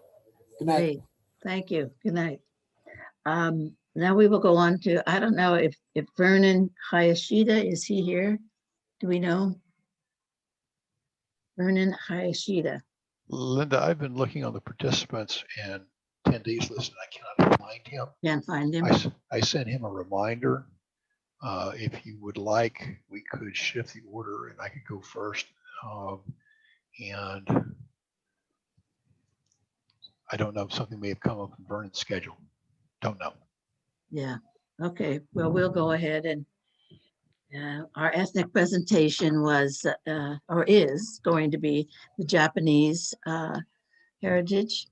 Good night. Great. Thank you. Good night. Now we will go on to, I don't know if Vernon Hayashida, is he here? Do we know? Vernon Hayashida. Linda, I've been looking on the participants and attendees list, and I cannot find him. Can't find him. I sent him a reminder. If you would like, we could shift the order and I could go first. And I don't know, something may have come up in Vernon's schedule. Don't know. Yeah. Okay. Well, we'll go ahead and our ethnic presentation was or is going to be the Japanese heritage.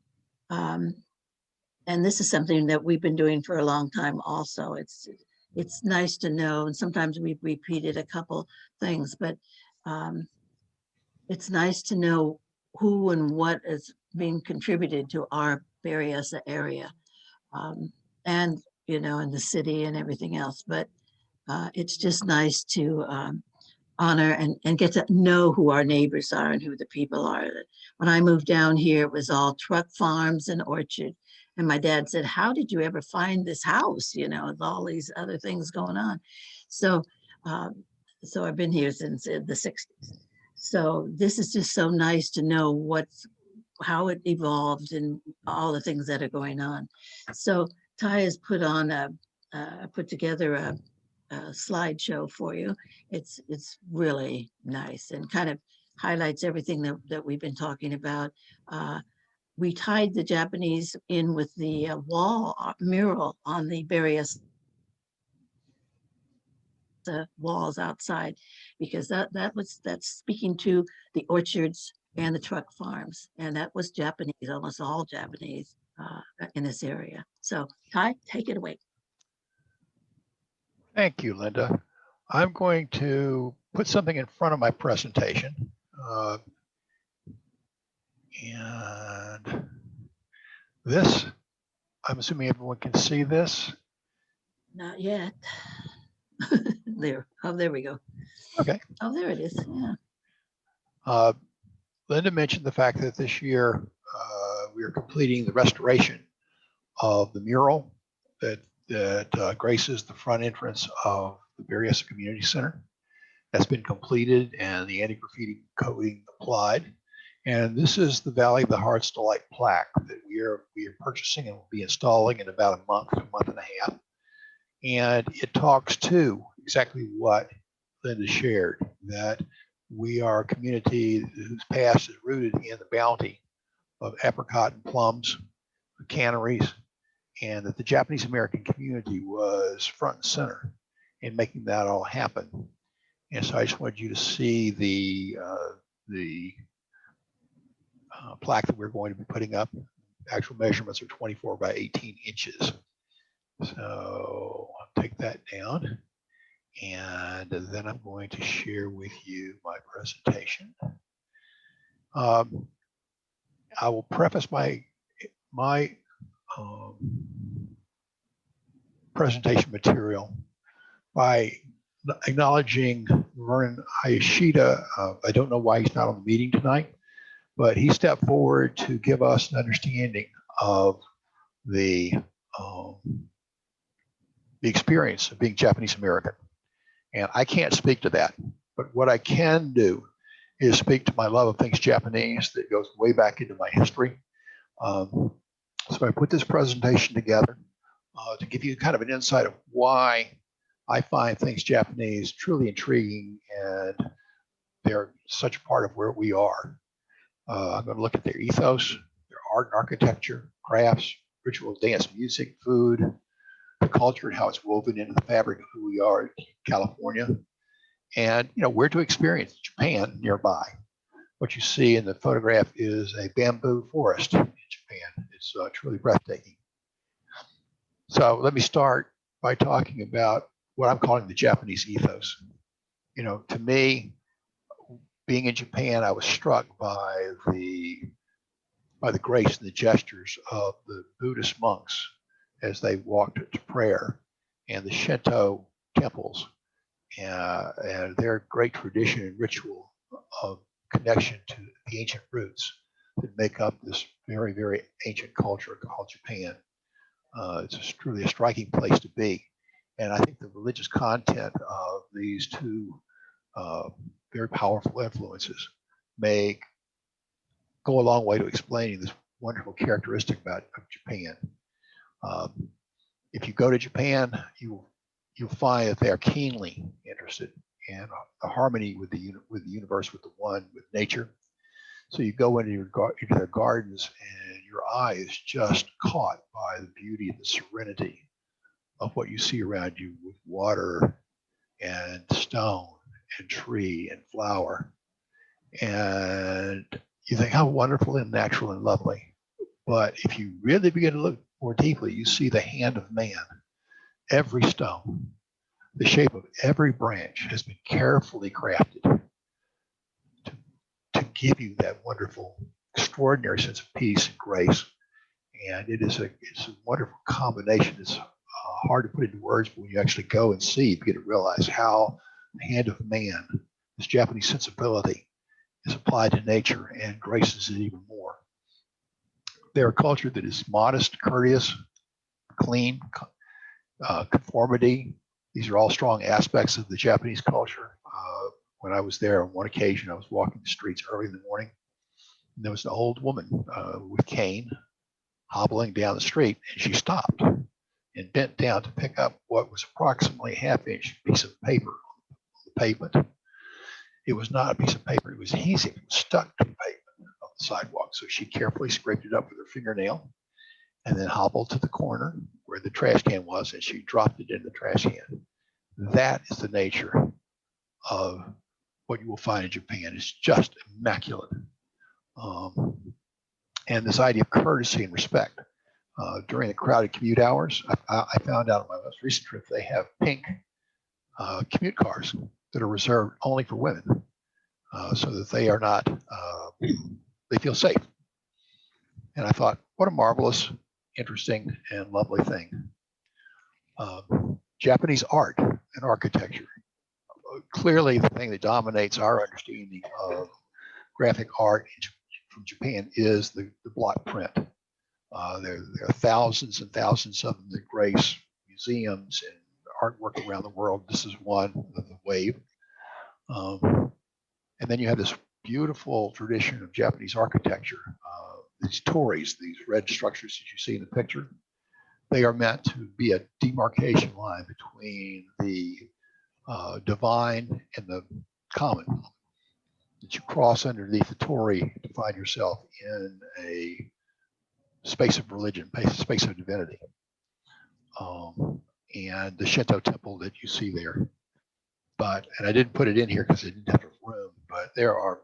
And this is something that we've been doing for a long time also. It's nice to know, and sometimes we've repeated a couple things, but it's nice to know who and what is being contributed to our Berryessa area. And, you know, in the city and everything else, but it's just nice to honor and get to know who our neighbors are and who the people are. When I moved down here, it was all truck farms and orchard. And my dad said, how did you ever find this house? You know, with all these other things going on. So, so I've been here since the 60s. So this is just so nice to know how it evolved and all the things that are going on. So Ty has put together a slideshow for you. It's really nice and kind of highlights everything that we've been talking about. We tied the Japanese in with the wall mural on the various walls outside, because that's speaking to the orchards and the truck farms, and that was Japanese, almost all Japanese in this area. So Ty, take it away. Thank you, Linda. I'm going to put something in front of my presentation. And this, I'm assuming everyone can see this. Not yet. There. Oh, there we go. Okay. Oh, there it is. Yeah. Linda mentioned the fact that this year we are completing the restoration of the mural that graces the front entrance of the Berryessa Community Center. That's been completed and the anti-graffiti coating applied. And this is the Valley of the Heart's Delight plaque that we are purchasing and will be installing in about a month and a half. And it talks to exactly what Linda shared, that we are a community whose past is rooted in the bounty of apricot and plums, the canneries, and that the Japanese American community was front and center in making that all happen. And so I just wanted you to see the plaque that we're going to be putting up. Actual measurements are 24 by 18 inches. So I'll take that down. And then I'm going to share with you my presentation. I will preface my presentation material by acknowledging Vernon Hayashida. I don't know why he's not on the meeting tonight, but he stepped forward to give us an understanding of the experience of being Japanese American. And I can't speak to that, but what I can do is speak to my love of things Japanese that goes way back into my history. So I put this presentation together to give you kind of an insight of why I find things Japanese truly intriguing, and they're such a part of where we are. I'm going to look at their ethos, their art and architecture, crafts, ritual, dance, music, food, the culture, and how it's woven into the fabric of who we are in California, and where to experience Japan nearby. What you see in the photograph is a bamboo forest in Japan. It's truly breathtaking. So let me start by talking about what I'm calling the Japanese ethos. To me, being in Japan, I was struck by the grace and the gestures of the Buddhist monks as they walked to prayer. and the Shinto temples and their great tradition and ritual of connection to the ancient roots that make up this very, very ancient culture called Japan. It's truly a striking place to be. And I think the religious content of these two very powerful influences go a long way to explaining this wonderful characteristic of Japan. If you go to Japan, you'll find that they are keenly interested in the harmony with the universe, with the one, with nature. So you go into their gardens, and your eye is just caught by the beauty and the serenity of what you see around you, with water and stone and tree and flower. And you think how wonderful and natural and lovely. But if you really begin to look more deeply, you see the hand of man. Every stone, the shape of every branch has been carefully crafted to give you that wonderful, extraordinary sense of peace and grace. And it's a wonderful combination. It's hard to put into words, but when you actually go and see, you begin to realize how the hand of man, this Japanese sensibility, is applied to nature and graces it even more. They're a culture that is modest, courteous, clean, conformity. These are all strong aspects of the Japanese culture. When I was there on one occasion, I was walking the streets early in the morning, and there was an old woman with cane hobbling down the street, and she stopped and bent down to pick up what was approximately a half-inch piece of paper on the pavement. It was not a piece of paper, it was adhesive. It was stuck to the pavement of the sidewalk. So she carefully scraped it up with her fingernail and then hobbled to the corner where the trash can was, and she dropped it in the trash can. That is the nature of what you will find in Japan. It's just immaculate. And this idea of courtesy and respect. During the crowded commute hours, I found out on my most recent trip, they have pink commute cars that are reserved only for women, so that they are not, they feel safe. And I thought, what a marvelous, interesting, and lovely thing. Japanese art and architecture. Clearly, the thing that dominates our understanding of graphic art from Japan is the block print. There are thousands and thousands of them that grace museums and artwork around the world. This is one of the wave. And then you have this beautiful tradition of Japanese architecture. These tories, these red structures that you see in the picture, they are meant to be a demarcation line between the divine and the common. That you cross underneath the torii to find yourself in a space of religion, space of divinity. And the Shinto temple that you see there. And I didn't put it in here because I didn't have room, but there are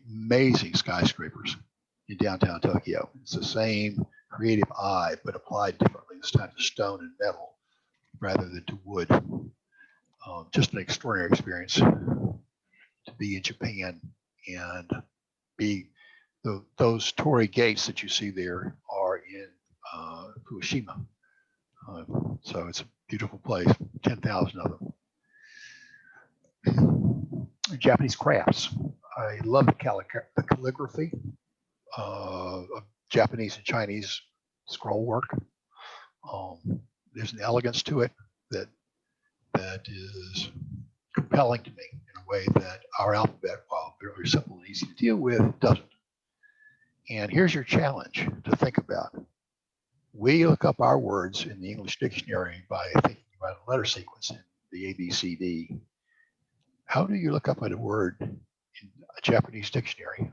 amazing skyscrapers in downtown Tokyo. It's the same creative eye, but applied differently, this time to stone and metal rather than to wood. Just an extraordinary experience to be in Japan and be those torii gates that you see there are in Fukushima. So it's a beautiful place, 10,000 of them. Japanese crafts. I love the calligraphy of Japanese and Chinese scroll work. There's an elegance to it that is compelling to me in a way that our alphabet, while very simple and easy to deal with, doesn't. And here's your challenge to think about. We look up our words in the English dictionary by thinking about a letter sequence in the ABCD. How do you look up a word in a Japanese dictionary?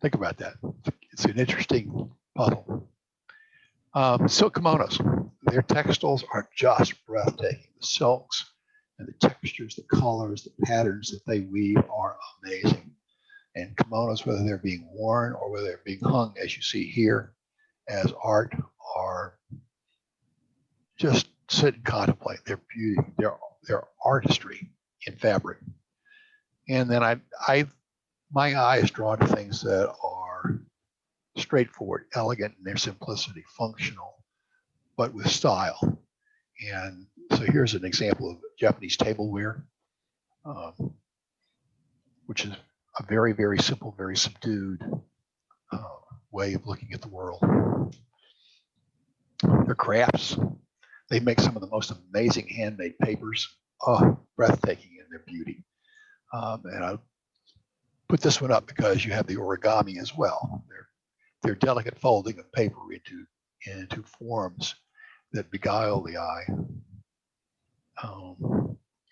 Think about that. It's an interesting puzzle. Silk kimonos, their textiles are just breathtaking. The silks and the textures, the colors, the patterns that they weave are amazing. And kimonos, whether they're being worn or whether they're being hung, as you see here, as art, are just sit and contemplate their beauty, their artistry in fabric. And then my eye is drawn to things that are straightforward, elegant in their simplicity, functional, but with style. And so here's an example of Japanese tableware, which is a very, very simple, very subdued way of looking at the world. They're crafts. They make some of the most amazing handmade papers. Oh, breathtaking in their beauty. And I put this one up because you have the origami as well. They're delicate folding of paper into forms that beguile the eye.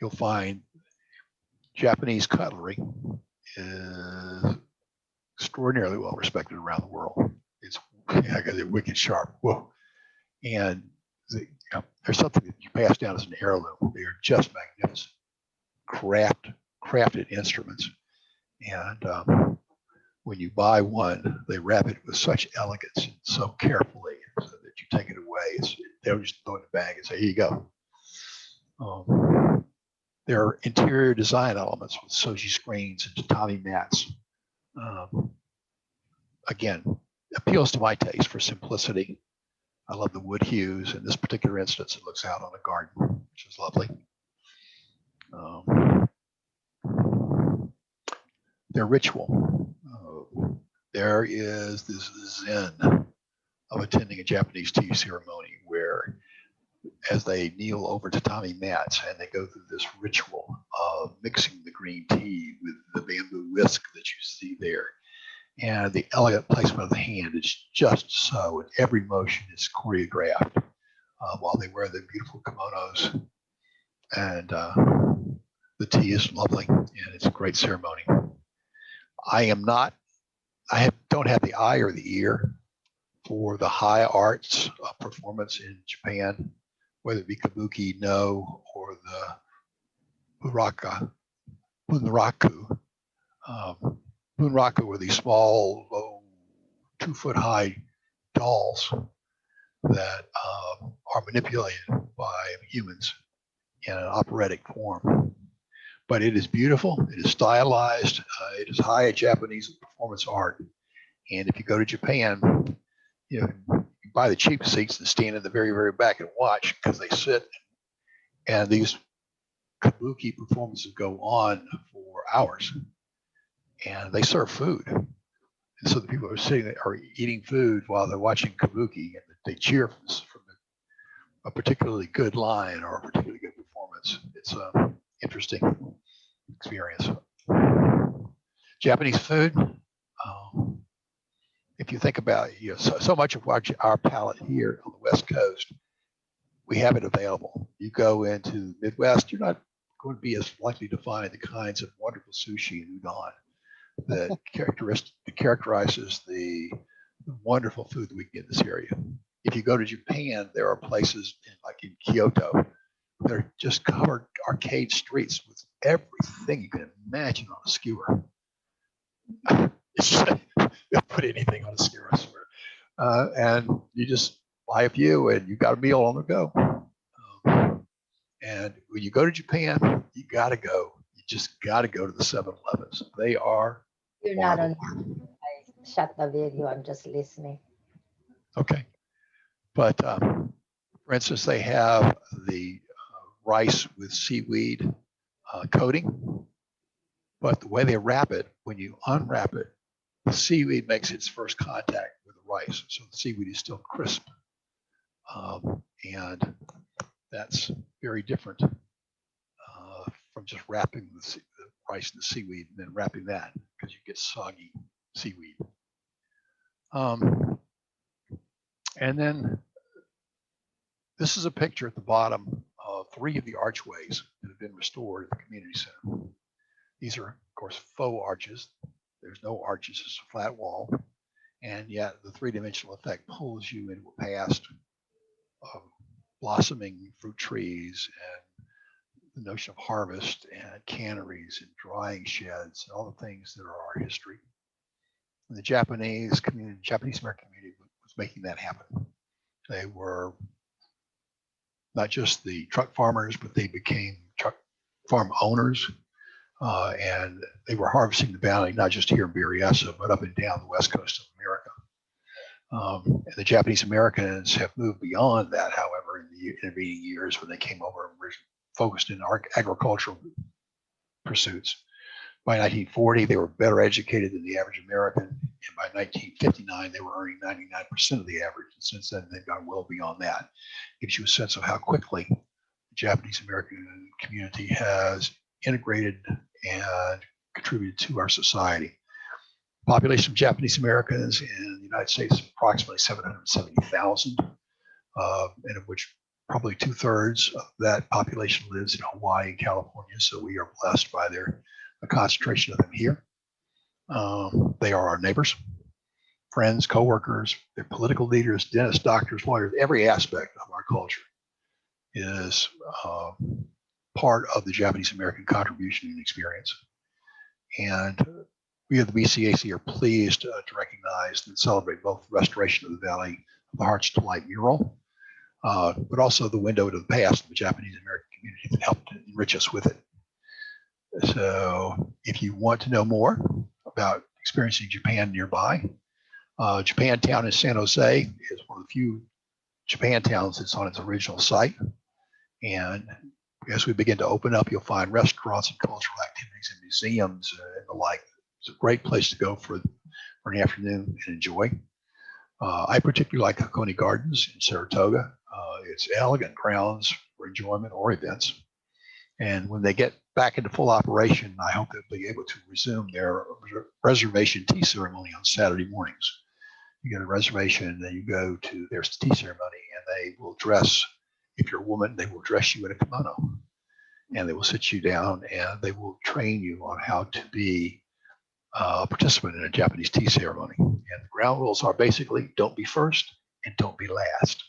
You'll find Japanese cutlery is extraordinarily well respected around the world. It's wicked sharp. Whoa. And there's something that you pass down as an heirloom. They are just magnificent, crafted instruments. And when you buy one, they wrap it with such elegance and so carefully so that you take it away. They don't just throw it in the bag and say, here you go. There are interior design elements with soji screens and tatami mats. Again, appeals to my taste for simplicity. I love the wood hues. In this particular instance, it looks out on a garden, which is lovely. Their ritual. There is this zen of attending a Japanese tea ceremony where as they kneel over tatami mats and they go through this ritual of mixing the green tea with the bamboo whisk that you see there. And the elegant placement of the hand is just so, and every motion is choreographed while they wear the beautiful kimonos. And the tea is lovely, and it's a great ceremony. Don't have the eye or the ear for the high arts performance in Japan, whether it be kabuki, no, or the bunraku. Bunraku were these small, 2-foot-high dolls that are manipulated by humans in an operatic form. But it is beautiful, it is stylized, it is high Japanese performance art. And if you go to Japan, you buy the cheap seats and stand in the very, very back and watch because they sit. And these kabuki performances go on for hours. And they serve food. And so the people are sitting there are eating food while they're watching kabuki, and they cheer from a particularly good line or a particularly good performance. It's an interesting experience. Japanese food. If you think about it, so much of our palate here on the West Coast, we have it available. You go into the Midwest, you're not going to be as likely to find the kinds of wonderful sushi and udon that characterizes the wonderful food that we get in this area. If you go to Japan, there are places like in Kyoto that are just covered arcade streets with everything you can imagine on a skewer. It's just, they'll put anything on a skewer, I swear. And you just buy a few and you got a meal on the go. And when you go to Japan, you got to go. You just got to go to the 7-Elevens. They are. You're not on. I shut the video. I'm just listening. Okay. But for instance, they have the rice with seaweed coating. But the way they wrap it, when you unwrap it, the seaweed makes its first contact with the rice. So the seaweed is still crisp. And that's very different from just wrapping the rice and the seaweed and then wrapping that, because you get soggy seaweed. And then this is a picture at the bottom of 3 of the archways that have been restored at the community center. These are, of course, faux arches. There's no arches, it's a flat wall. And yet the 3-dimensional effect pulls you into a past of blossoming fruit trees and the notion of harvest and canneries and drying sheds and all the things that are our history. And the Japanese community, Japanese American community was making that happen. They were not just the truck farmers, but they became truck farm owners. And they were harvesting the bounty, not just here in Berryessa, but up and down the west coast of America. And the Japanese Americans have moved beyond that, however, in the intervening years when they came over and were focused in agricultural pursuits. By 1940, they were better educated than the average American. And by 1959, they were earning 99% of the average. And since then, they've gone well beyond that. Gives you a sense of how quickly the Japanese American community has integrated and contributed to our society. Population of Japanese Americans in the United States is approximately 770,000, and of which probably 2/3 of that population lives in Hawaii and California. So we are blessed by a concentration of them here. They are our neighbors, friends, coworkers, they're political leaders, dentists, doctors, lawyers. Every aspect of our culture is part of the Japanese American contribution and experience. And we at the BCAC are pleased to recognize and celebrate both the restoration of the Valley of the Hearts to Light mural, but also the window to the past of the Japanese American community that helped enrich us with it. So if you want to know more about experiencing Japan nearby, Japantown in San Jose is one of the few Japantowns that's on its original site. And as we begin to open up, you'll find restaurants and cultural activities and museums and the like. It's a great place to go for an afternoon and enjoy. I particularly like Hakone Gardens in Saratoga. It's elegant grounds for enjoyment or events. And when they get back into full operation, I hope they'll be able to resume their reservation tea ceremony on Saturday mornings. You get a reservation and then you go to their tea ceremony, and they will dress, if you're a woman, they will dress you in a kimono, and they will sit you down and they will train you on how to be a participant in a Japanese tea ceremony. And the ground rules are basically don't be first and don't be last.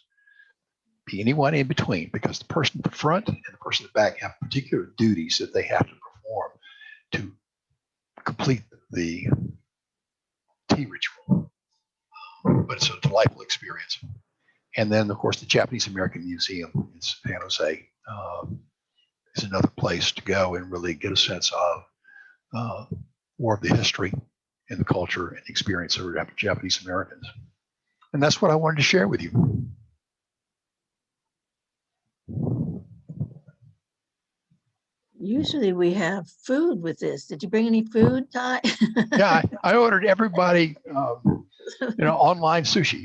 Be anyone in between, because the person at the front and the person at the back have particular duties that they have to perform to complete the tea ritual. But it's a delightful experience. And then, of course, the Japanese American Museum in San Jose is another place to go and really get a sense of more of the history and the culture and experience of Japanese Americans. And that's what I wanted to share with you. Usually we have food with this. Did you bring any food, Ty? Yeah, I ordered everybody, online sushi.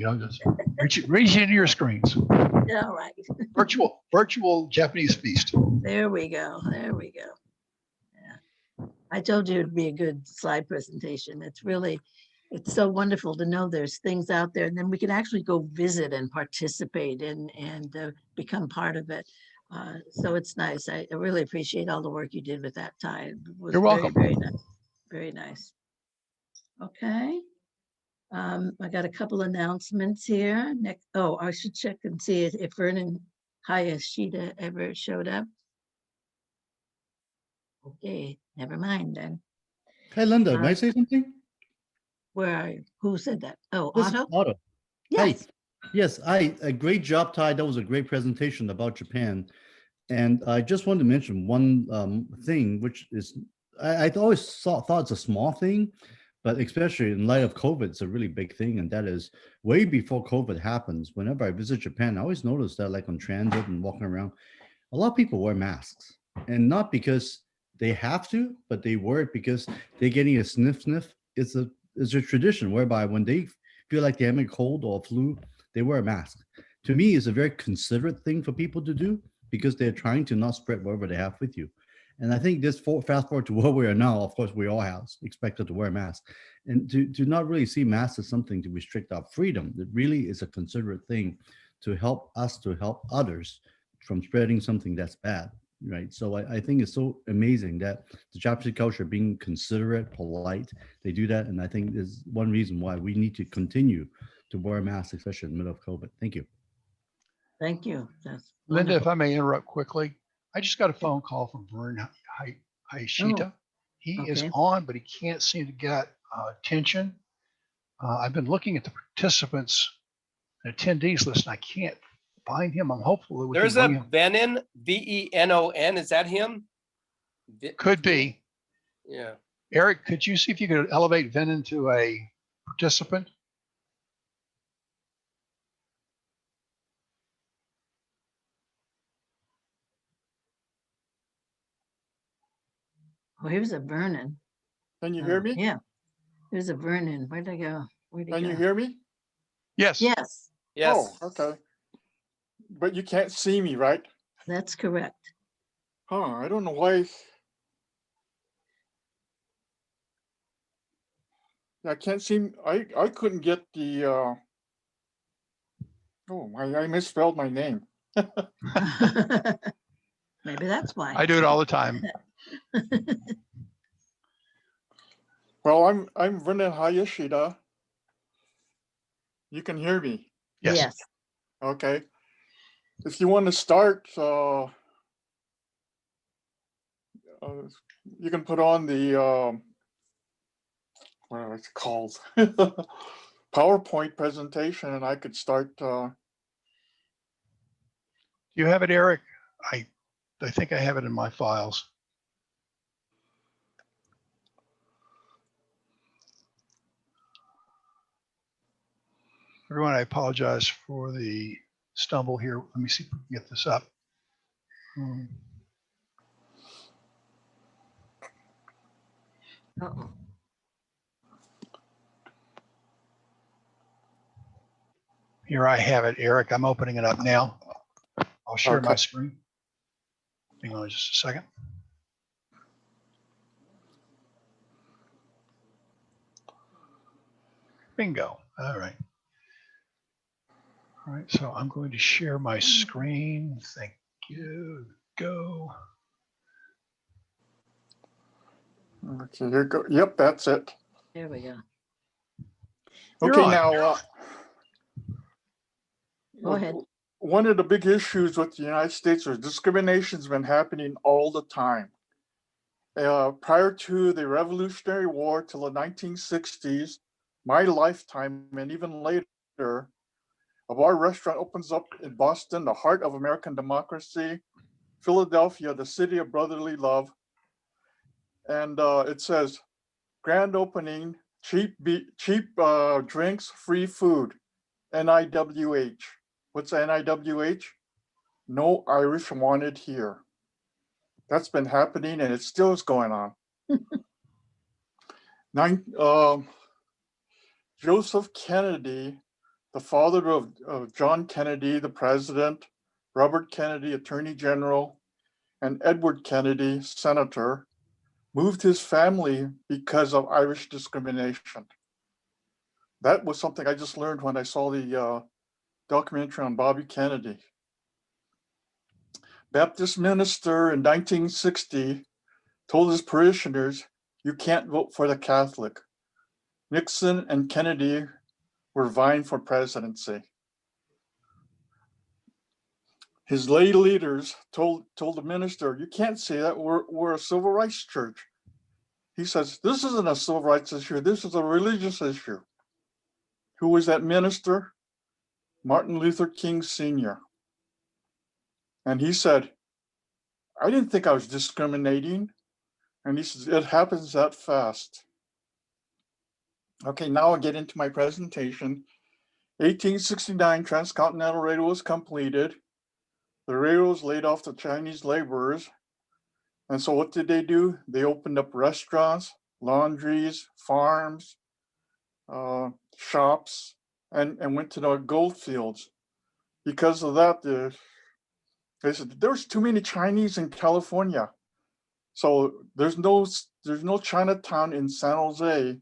Just reach into your screens. All right. Virtual Japanese feast. There we go. There we go. Yeah. I told you it'd be a good slide presentation. It's so wonderful to know there's things out there, and then we can actually go visit and participate and become part of it. So it's nice. I really appreciate all the work you did with that, Ty. It was You're welcome. Very nice. Very nice. Okay. I got a couple announcements here. I should check and see if Vernon Hayashida ever showed up. Okay, never mind then. Hey, Linda, may I say something? Where are you? Who said that? Oh, This is Otto? Otto. Yes. Hi. Yes, a great job, Ty. That was a great presentation about Japan. And I just wanted to mention one thing, which is, I always thought it's a small thing, but especially in light of COVID, it's a really big thing. And that is way before COVID happens, whenever I visit Japan, I always notice that, like on transit and walking around, a lot of people wear masks. And not because they have to, but they wear it because they're getting a sniff. It's a tradition whereby when they feel like they're having a cold or a flu, they wear a mask. To me, it's a very considerate thing for people to do, because they're trying to not spread whatever they have with you. And I think this fast forward to where we are now, of course, we all have expected to wear masks. And to not really see masks as something to restrict our freedom, it really is a considerate thing to help us to help others from spreading something that's bad, right? So I think it's so amazing that the Japanese culture being considerate, polite, they do that. And I think there's one reason why we need to continue to wear masks, especially in the middle of COVID. Thank you. Thank you. That's Linda, if wonderful. I may interrupt quickly, I just got a phone call from Vernon Hayashida. He is okay. on, but he can't seem to get attention. I've been looking at the participants and attendees list, and I can't find him. I'm hopeful that we There's can a bring him. Venon, Venon. Is that him? Could be. Yeah. Eric, could you see if you could elevate Venon to a participant? Oh, here's a Vernon. Can you hear me? Yeah, there's a Vernon. Where'd I go? Where'd he Can you go? hear me? Yes. Yes, Yes. Oh, okay. But you can't see me, right? that's correct. Huh, I don't know why. I can't see, I couldn't get the, I misspelled my name. Maybe that's why. I do it all the time. Well, I'm Vernon Hayashida. You can hear me. Yes. Yes. Okay. If you want to start, you can put on the, what is it called? PowerPoint presentation, and I could start. You have it, Eric? I think I have it in my files. Everyone, I apologize for the stumble here. Let me see if we can get this up. Uh-oh. Here I have it, Eric. I'm opening it up now. I'll share my Okay. screen. Hang on just a second. Bingo. All right. All right, so I'm going to share my screen. Thank you. Go. Okay, here go. Yep, that's it. There we go. You're Okay, on. now. Go ahead. One of the big issues with the United States is discrimination's been happening all the time. Prior to the Revolutionary War till the 1960s, my lifetime, and even later, a bar restaurant opens up in Boston, the heart of American democracy, Philadelphia, the city of brotherly love. And it says, grand opening, cheap drinks, free food, NIWH. What's NIWH? No Irish wanted here. That's been happening and it still is going on. Joseph Kennedy, the father of John Kennedy, the president, Robert Kennedy, attorney general, and Edward Kennedy, senator, moved his family because of Irish discrimination. That was something I just learned when I saw the documentary on Bobby Kennedy. Baptist minister in 1960 told his parishioners, you can't vote for the Catholic. Nixon and Kennedy were vying for presidency. His lay leaders told the minister, you can't say that, we're a civil rights church. He says, this isn't a civil rights issue, this is a religious issue. Who was that minister? Martin Luther King Sr. And he said, I didn't think I was discriminating. And he says, it happens that fast. Okay, now I'll get into my presentation. 1869, Transcontinental Railroad was completed. The railroads laid off the Chinese laborers. And so what did they do? They opened up restaurants, laundries, farms, shops, and went to the gold fields. Because of that, they said there's too many Chinese in California. So there's no Chinatown in San Jose,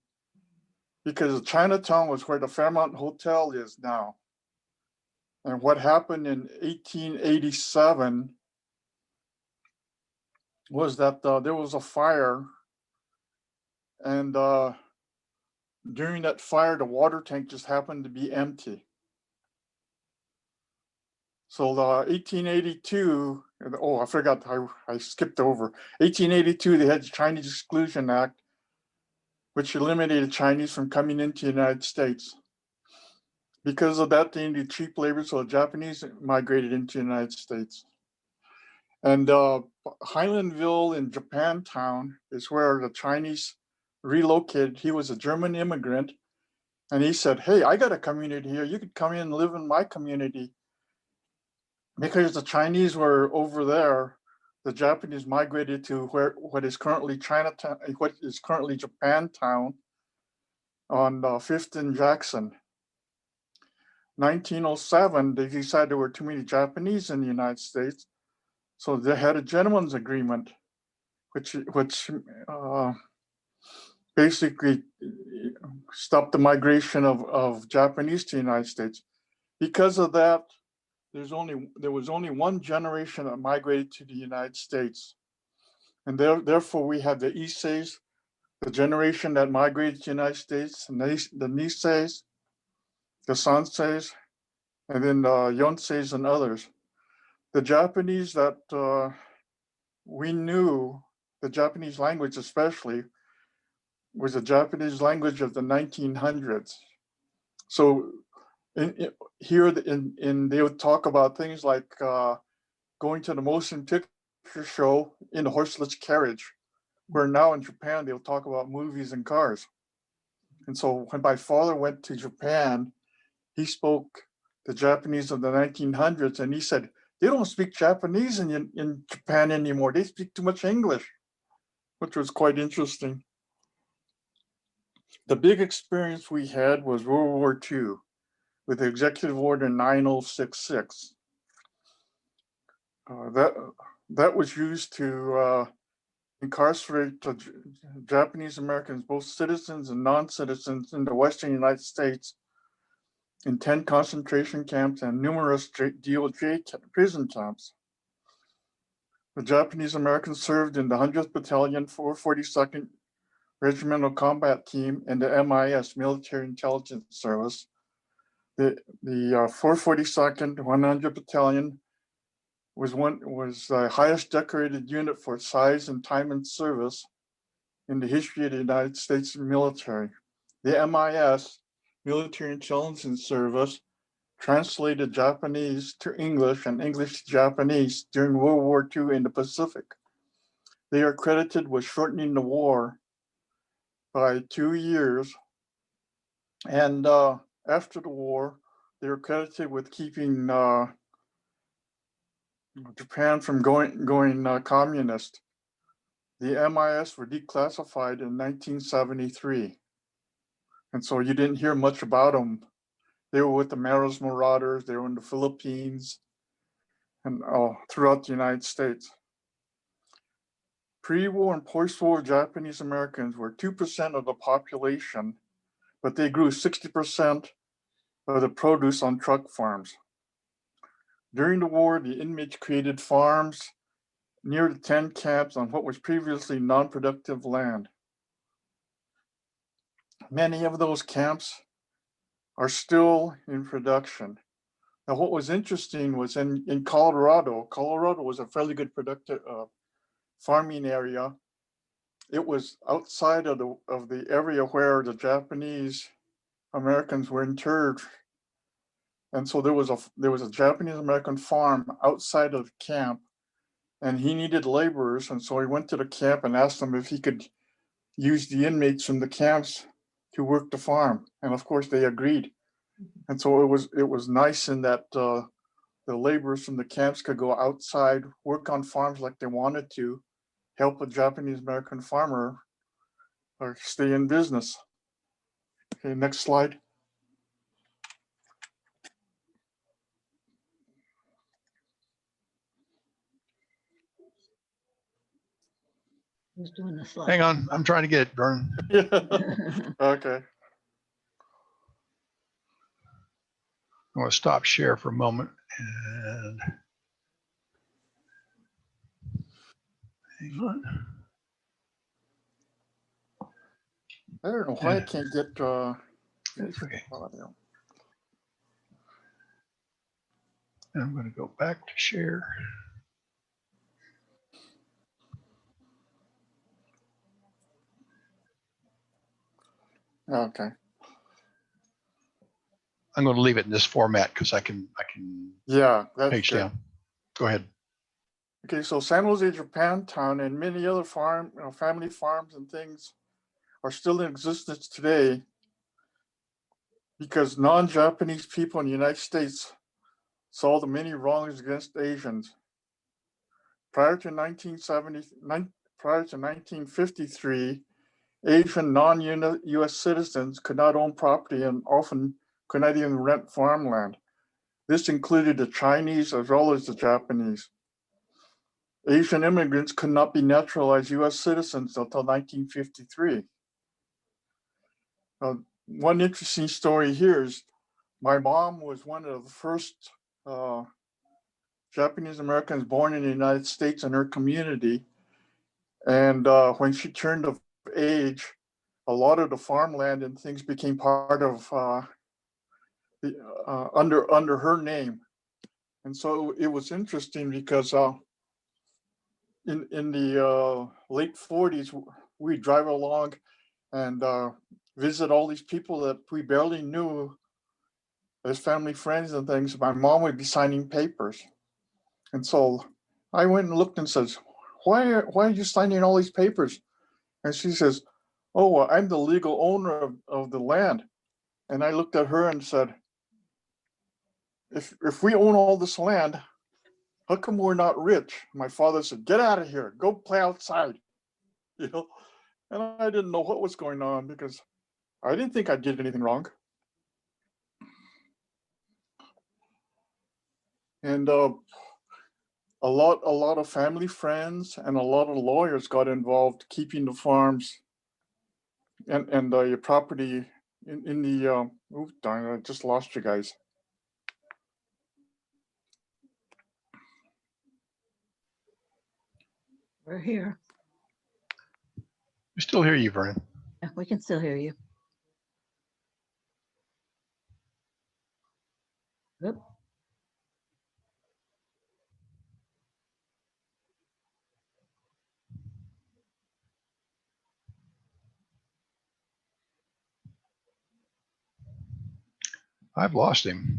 because Chinatown was where the Fairmont Hotel is now. And what happened in 1887 was that there was a fire, and during that fire, the water tank just happened to be empty. So 1882, oh, I forgot, I skipped over. 1882, they had the Chinese Exclusion Act, which eliminated Chinese from coming into the United States. Because of that, they needed cheap labor, so the Japanese migrated into the United States. And Highlandville in Japantown is where the Chinese relocated. He was a German immigrant, and he said, hey, I got a community here. You could come in and live in my community. Because the Chinese were over there, the Japanese migrated to what is currently Chinatown, what is currently Japantown on 5th and Jackson. 1907, they decided there were too many Japanese in the United States, so they had a gentleman's agreement, which basically stopped the migration of Japanese to the United States. Because of that, there was only one generation that migrated to the United States. And therefore we have the Issei's, the generation that migrated to the United States, and the Nisei's, the Sansei's, and then the Yonsei's and others. The Japanese that we knew, the Japanese language especially, was the Japanese language of the 1900s. So here they would talk about things like going to the motion picture show in a horseless carriage, where now in Japan, they'll talk about movies and cars. And so when my father went to Japan, he spoke the Japanese of the 1900s, and he said, they don't speak Japanese in Japan anymore. They speak too much English, which was quite interesting. The big experience we had was World War II with the Executive Order 9066. That was used to incarcerate Japanese Americans, both citizens and non-citizens, in the Western United States in 10 concentration camps and numerous DOJ prison camps. The Japanese Americans served in the 100th Battalion, 442nd Regimental Combat Team, and the MIS, Military Intelligence Service. The 442nd 100 Battalion was the highest decorated unit for size and time in service in the history of the United States military. The MIS, Military Intelligence Service, translated Japanese to English and English to Japanese during World War II in the Pacific. They are credited with shortening the war by 2 years. And after the war, they were credited with keeping Japan from going communist. The MIS were declassified in 1973. And so you didn't hear much about them. They were with the Maros Marauders, they were in the Philippines, and throughout the United States. Pre-war and post-war Japanese Americans were 2% of the population, but they grew 60% of the produce on truck farms. During the war, the inmates created farms near the 10 camps on what was previously non-productive land. Many of those camps are still in production. Now, what was interesting was in Colorado was a fairly good productive farming area. It was outside of the area where the Japanese Americans were interred. And so there was a Japanese American farm outside of the camp, and he needed laborers. And so he went to the camp and asked them if he could use the inmates from the camps to work the farm. And of course they agreed. And so it was nice in that the laborers from the camps could go outside, work on farms like they wanted to, help a Japanese American farmer or stay in business. Okay, next slide. Who's doing the slide? Hang on, I'm trying to get it, Vernon. Okay. I want to stop share for a moment and hang on. I don't know why I can't get. That's okay. And I'm going to go back to share. Okay. I'm going to leave it in this format because I can Yeah, that's page good. down. Go ahead. Okay, so San Jose, Japantown, and many other family farms and things are still in existence today because non-Japanese people in the United States saw the many wrongs against Asians. Prior to 1953, Asian non-US citizens could not own property and often could not even rent farmland. This included the Chinese as well as the Japanese. Asian immigrants could not be naturalized US citizens until 1953. One interesting story here is my mom was one of the first Japanese Americans born in the United States in her community. And when she turned of age, a lot of the farmland and things became part of under her name. And so it was interesting because in the late 40s, we'd drive along and visit all these people that we barely knew as family friends and things. My mom would be signing papers. And so I went and looked and says, why are you signing all these papers? And she says, oh, well, I'm the legal owner of the land. And I looked at her and said, if we own all this land, how come we're not rich? My father said, get out of here, go play outside. You know, and I didn't know what was going on because I didn't think I did anything wrong. And a lot of family friends and a lot of lawyers got involved keeping the farms and the property in the oh darn, I just lost you guys. We're here. We still hear you, Vernon. Yeah, we can still hear you. Oop. I've lost him.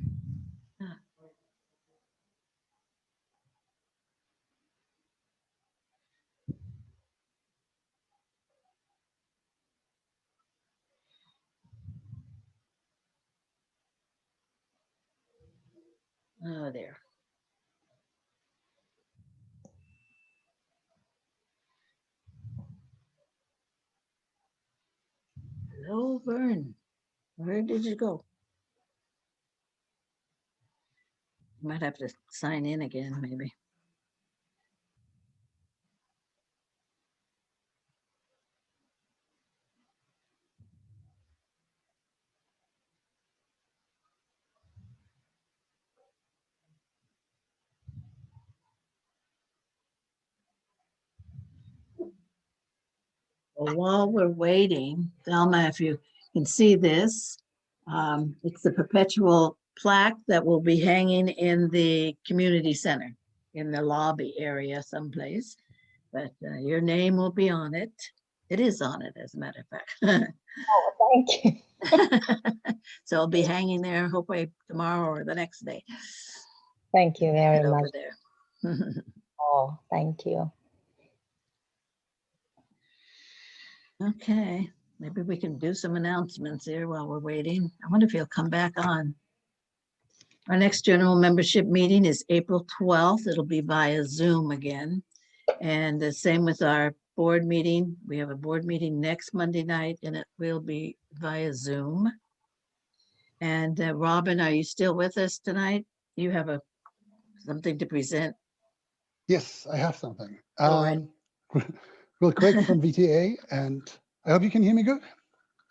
Oh, there. Hello, Vern. Where did you go? You might have to sign in again, maybe. Well, while we're waiting, Thelma, if you can see this, it's the perpetual plaque that will be hanging in the community center in the lobby area someplace. But your name will be on it. It is on it, as a matter of fact. Oh, thank you. So it'll be hanging there hopefully tomorrow or the next day. Thank you very Head over much. there. Oh, thank you. Okay, maybe we can do some announcements here while we're waiting. I wonder if he'll come back on. Our next general membership meeting is April 12th. It'll be via Zoom again. And the same with our board meeting. We have a board meeting next Monday night and it will be via Zoom. And Robin, are you still with us tonight? You have something to present. Yes, I have something. All right. Real quick from VTA, and I hope you can hear me good.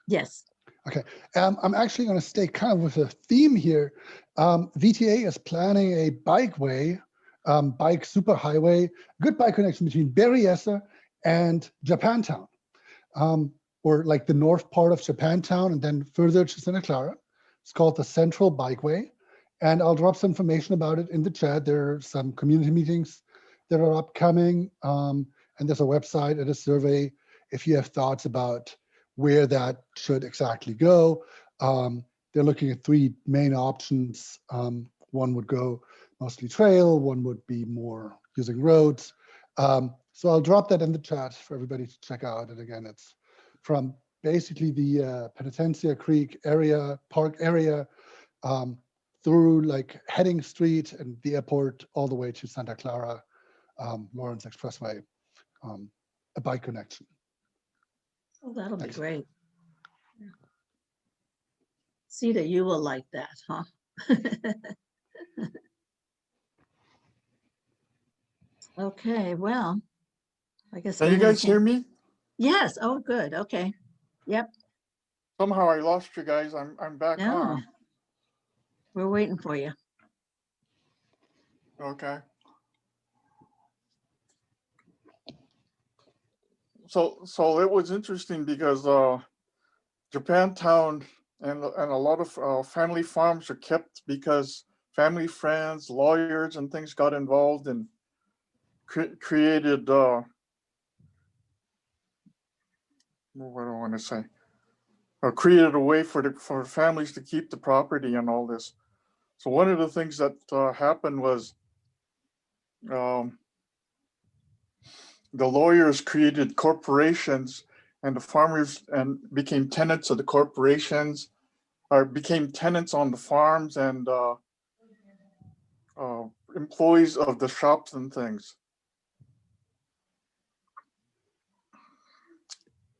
Yes. Okay. I'm actually going to stay kind of with a theme here. VTA is planning a bikeway, bike superhighway, good bike connection between Berryessa and Japantown, or like the north part of Japantown and then further to Santa Clara. It's called the Central Bikeway. And I'll drop some information about it in the chat. There are some community meetings that are upcoming. And there's a website and a survey if you have thoughts about where that should exactly go. They're looking at three main options. One would go mostly trail, one would be more using roads. So I'll drop that in the chat for everybody to check out. And again, it's from basically the Penitencia Creek area, park area, through like Heading Street and the airport all the way to Santa Clara. Lawrence Expressway, a bike connection. Oh, that'll be Thanks. great. Sita, you will like that, huh? Okay, well, I guess. Can you Vernon guys hear can't- me? Yes, oh, good, okay. Yep, Somehow I lost you guys. I'm back no, on. we're waiting for you. Okay. So it was interesting because Japantown and a lot of family farms are kept because family, friends, lawyers, and things got involved and created what do I want to say? Created a way for families to keep the property and all this. So one of the things that happened was the lawyers created corporations, and the farmers and became tenants of the corporations, or became tenants on the farms and employees of the shops and things.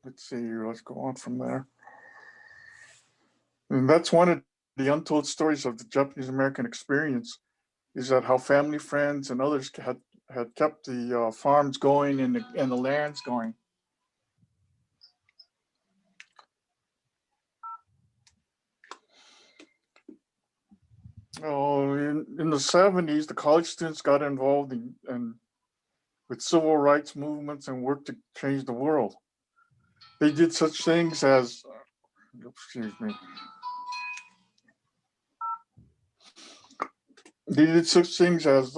Let's see here, let's go on from there. And that's one of the untold stories of the Japanese American experience, is that how family, friends, and others had kept the farms going and the lands going. Oh, in the 70s, the college students got involved in with civil rights movements and worked to change the world. They did such things as, excuse me. They did such things as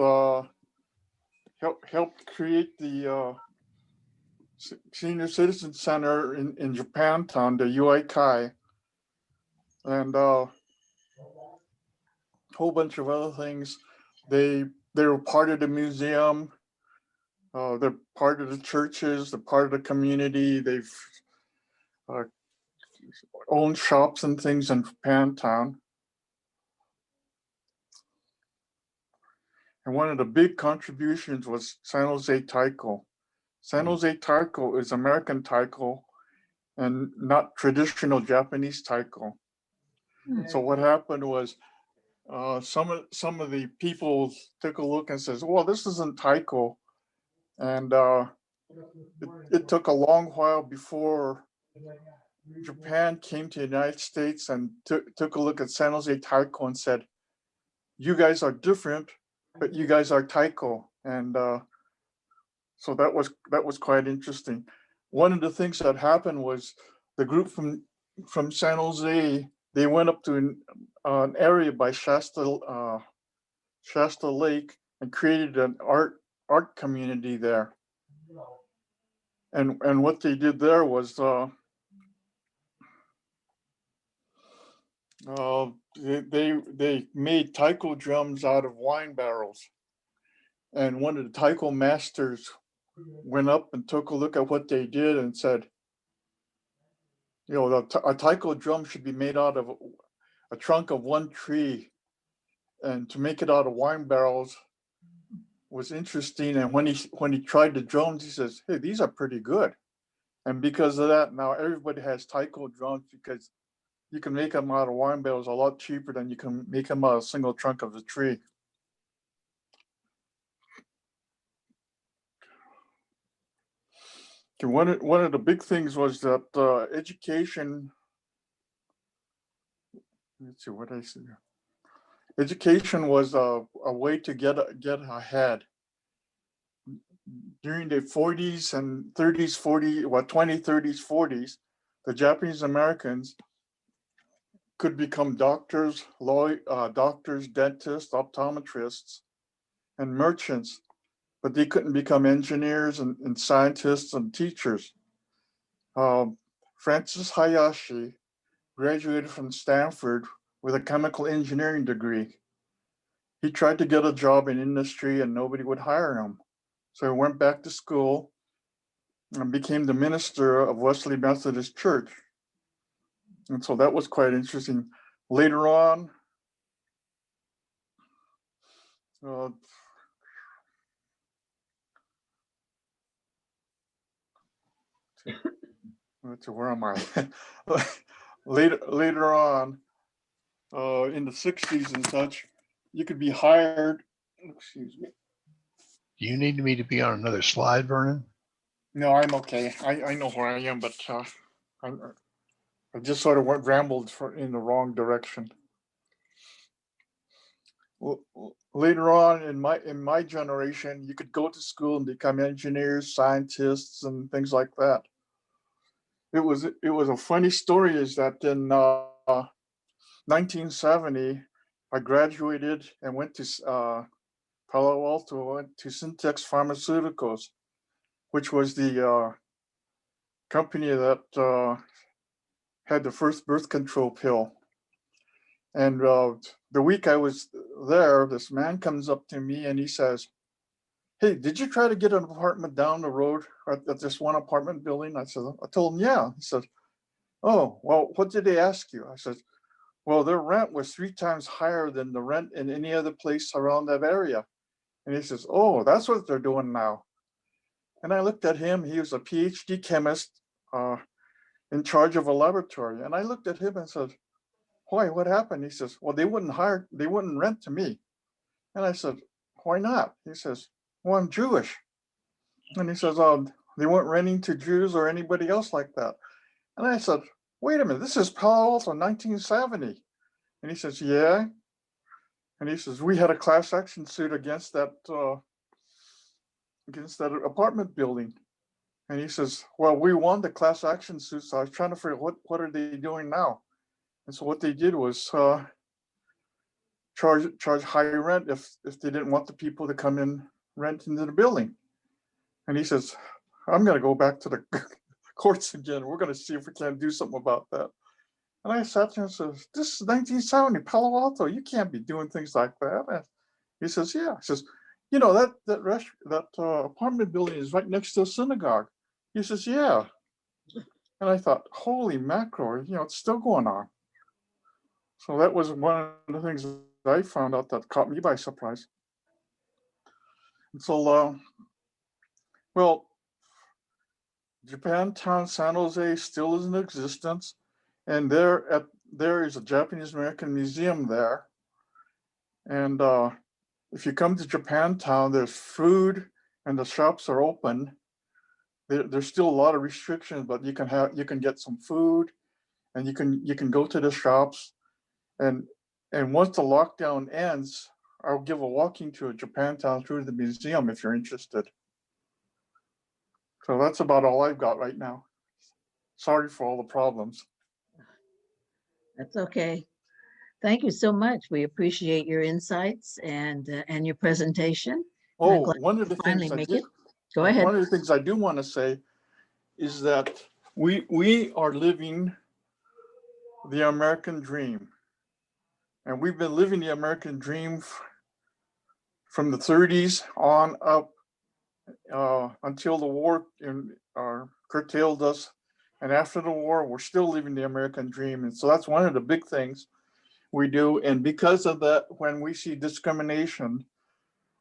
helped create the Senior Citizen Center in Japantown, the UIKai, and a whole bunch of other things. They were part of the museum. They're part of the churches. They're part of the community. They've owned shops and things in Japantown. And one of the big contributions was San Jose Taiko. San Jose Taiko is American taiko and not traditional Japanese taiko. So what happened was some of the people took a look and says, well, this isn't taiko. And it took a long while before Japan came to the United States and took a look at San Jose Taiko and said, you guys are different, but you guys are taiko. And so that was quite interesting. One of the things that happened was the group from San Jose, they went up to an area by Shasta Lake and created an art community there. And what they did there was they made taiko drums out of wine barrels. And one of the taiko masters went up and took a look at what they did and said, you know, a taiko drum should be made out of a trunk of one tree, and to make it out of wine barrels was interesting. And when he tried the drums, he says, hey, these are pretty good. And because of that, now everybody has taiko drums, because you can make them out of wine barrels a lot cheaper than you can make them out of a single trunk of the tree. Okay, one of the big things was that education. Let's see what I see. Education was a way to get ahead. During the 40s and 30s, 20s, 30s, 40s, the Japanese Americans could become doctors, doctors, dentists, optometrists, and merchants, but they couldn't become engineers and scientists and teachers. Francis Hayashi graduated from Stanford with a chemical engineering degree. He tried to get a job in industry and nobody would hire him. So he went back to school and became the minister of Wesley Methodist Church. And so that was quite interesting. Later on, let's see, where am I? Later on, in the 60s and such, you could be hired. Excuse me. Do you need me to be on another slide, Vernon? No, I'm okay. I know where I am, but I just sort of rambled in the wrong direction. Later on in my generation, you could go to school and become engineers, scientists, and things like that. It was a funny story is that in 1970, I graduated and went to Palo Alto, went to Syntex Pharmaceuticals, which was the company that had the first birth control pill. And the week I was there, this man comes up to me and he says, "Hey, did you try to get an apartment down the road at this one apartment building?" I told him, "Yeah." He said, "Oh, well, what did they ask you?" I said, "Well, their rent was 3 times higher than the rent in any other place around that area." And he says, "Oh, that's what they're doing now." And I looked at him. He was a PhD chemist in charge of a laboratory. And I looked at him and said, "Why, what happened?" He says, "Well, they wouldn't rent to me." And I said, "Why not?" He says, "Well, I'm Jewish." And he says, "Oh, they weren't renting to Jews or anybody else like that." And I said, "Wait a minute, this is Palo Alto, 1970. And he says, "Yeah." And he says, "We had a class action suit against that apartment building." And he says, "Well, we won the class action suit, so I was trying to figure out what are they doing now?" And so what they did was charge higher rent if they didn't want the people to come in rent into the building. And he says, "I'm going to go back to the courts again. We're going to see if we can do something about that." And I sat there and says, "This is 1970, Palo Alto. You can't be doing things like that." And he says, "Yeah." He says, "You know, that apartment building is right next to a synagogue." He says, "Yeah." And I thought, holy mackerel, it's still going on. So that was one of the things that I found out that caught me by surprise. And so, well, Japantown, San Jose still is in existence. And there is a Japanese American museum there. And if you come to Japantown, there's food and the shops are open. There's still a lot of restrictions, but you can get some food and you can go to the shops. And once the lockdown ends, I'll give a walking tour of Japantown through the museum if you're interested. So that's about all I've got right now. Sorry for all the problems. That's okay. Thank you so much. We appreciate your insights and your presentation. Oh, one of the things Go ahead. One of the things I do want to say is that we are living the American dream. And we've been living the American dream from the 30s on up until the war curtailed us. And after the war, we're still living the American dream. And so that's one of the big things we do. And because of that, when we see discrimination,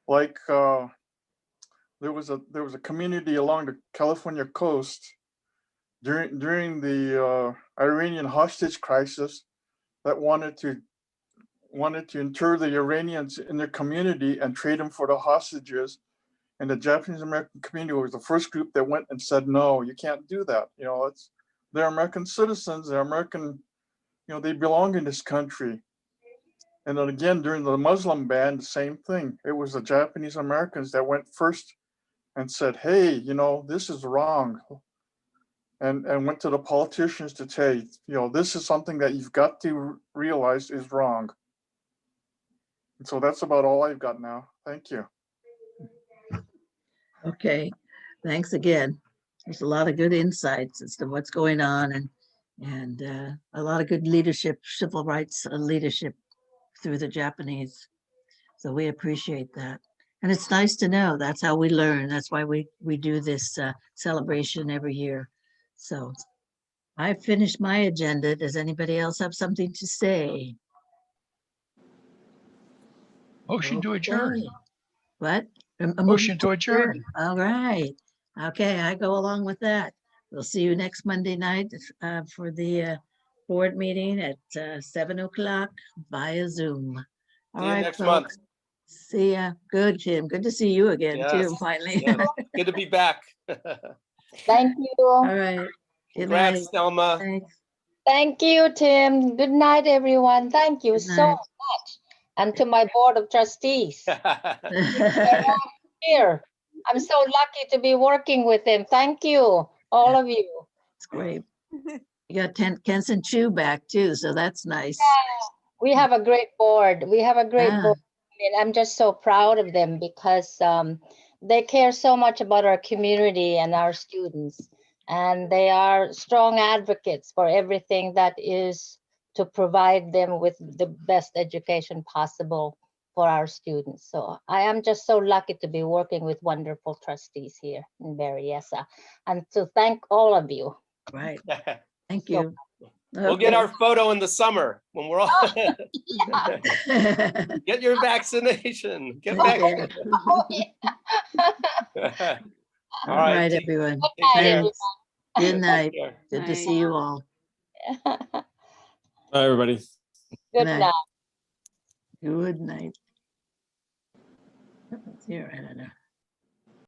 like there was a community along the California coast during the Iranian hostage crisis that wanted to inter the Iranians in their community and trade them for the hostages. And the Japanese American community was the first group that went and said, "No, you can't do that. They're American citizens, they're American, they belong in this country." And then again, during the Muslim ban, the same thing. It was the Japanese Americans that went first and said, "Hey, this is wrong." And went to the politicians to say, "This is something that you've got to realize is wrong." And so that's about all I've got now. Thank you. Okay, thanks again. There's a lot of good insights as to what's going on and a lot of good leadership, civil rights leadership through the Japanese. So we appreciate that. And it's nice to know that's how we learn. That's why we do this celebration every year. So I've finished my agenda. Does anybody else have something to say? Motion to adjourn. Okay. What? A Motion to adjourn. All right. Okay, I go along with that. we'll see you next Monday night for the board meeting at 7 o'clock via Zoom. All See you right, next month. folks. See ya. Good, Tim. Good to see you again Yes, too, finally. yes. Good to be back. Thank you. All right. Good night. Congrats, Thelma. Thanks. Thank you, Tim. Good night, everyone. Thank you Good so night. much. And to my board of trustees. They're all here. I'm so lucky to be working with them. Thank you, all of you. It's great. You got Kenson Chu back too, so that's nice. We have a great board. We have a great Ah. board. And I'm just so proud of them because they care so much about our community and our students. And they are strong advocates for everything that is to provide them with the best education possible for our students. So I am just so lucky to be working with wonderful trustees here in Berryessa, and to thank all of you. Right. Thank you. We'll get our photo in the summer when we're all get your vaccination. Get back. All right, everyone. Take care. Thanks. Good night. Take care. Good to see you all. Bye, everybody. Good night. Good night. What's here? I don't know.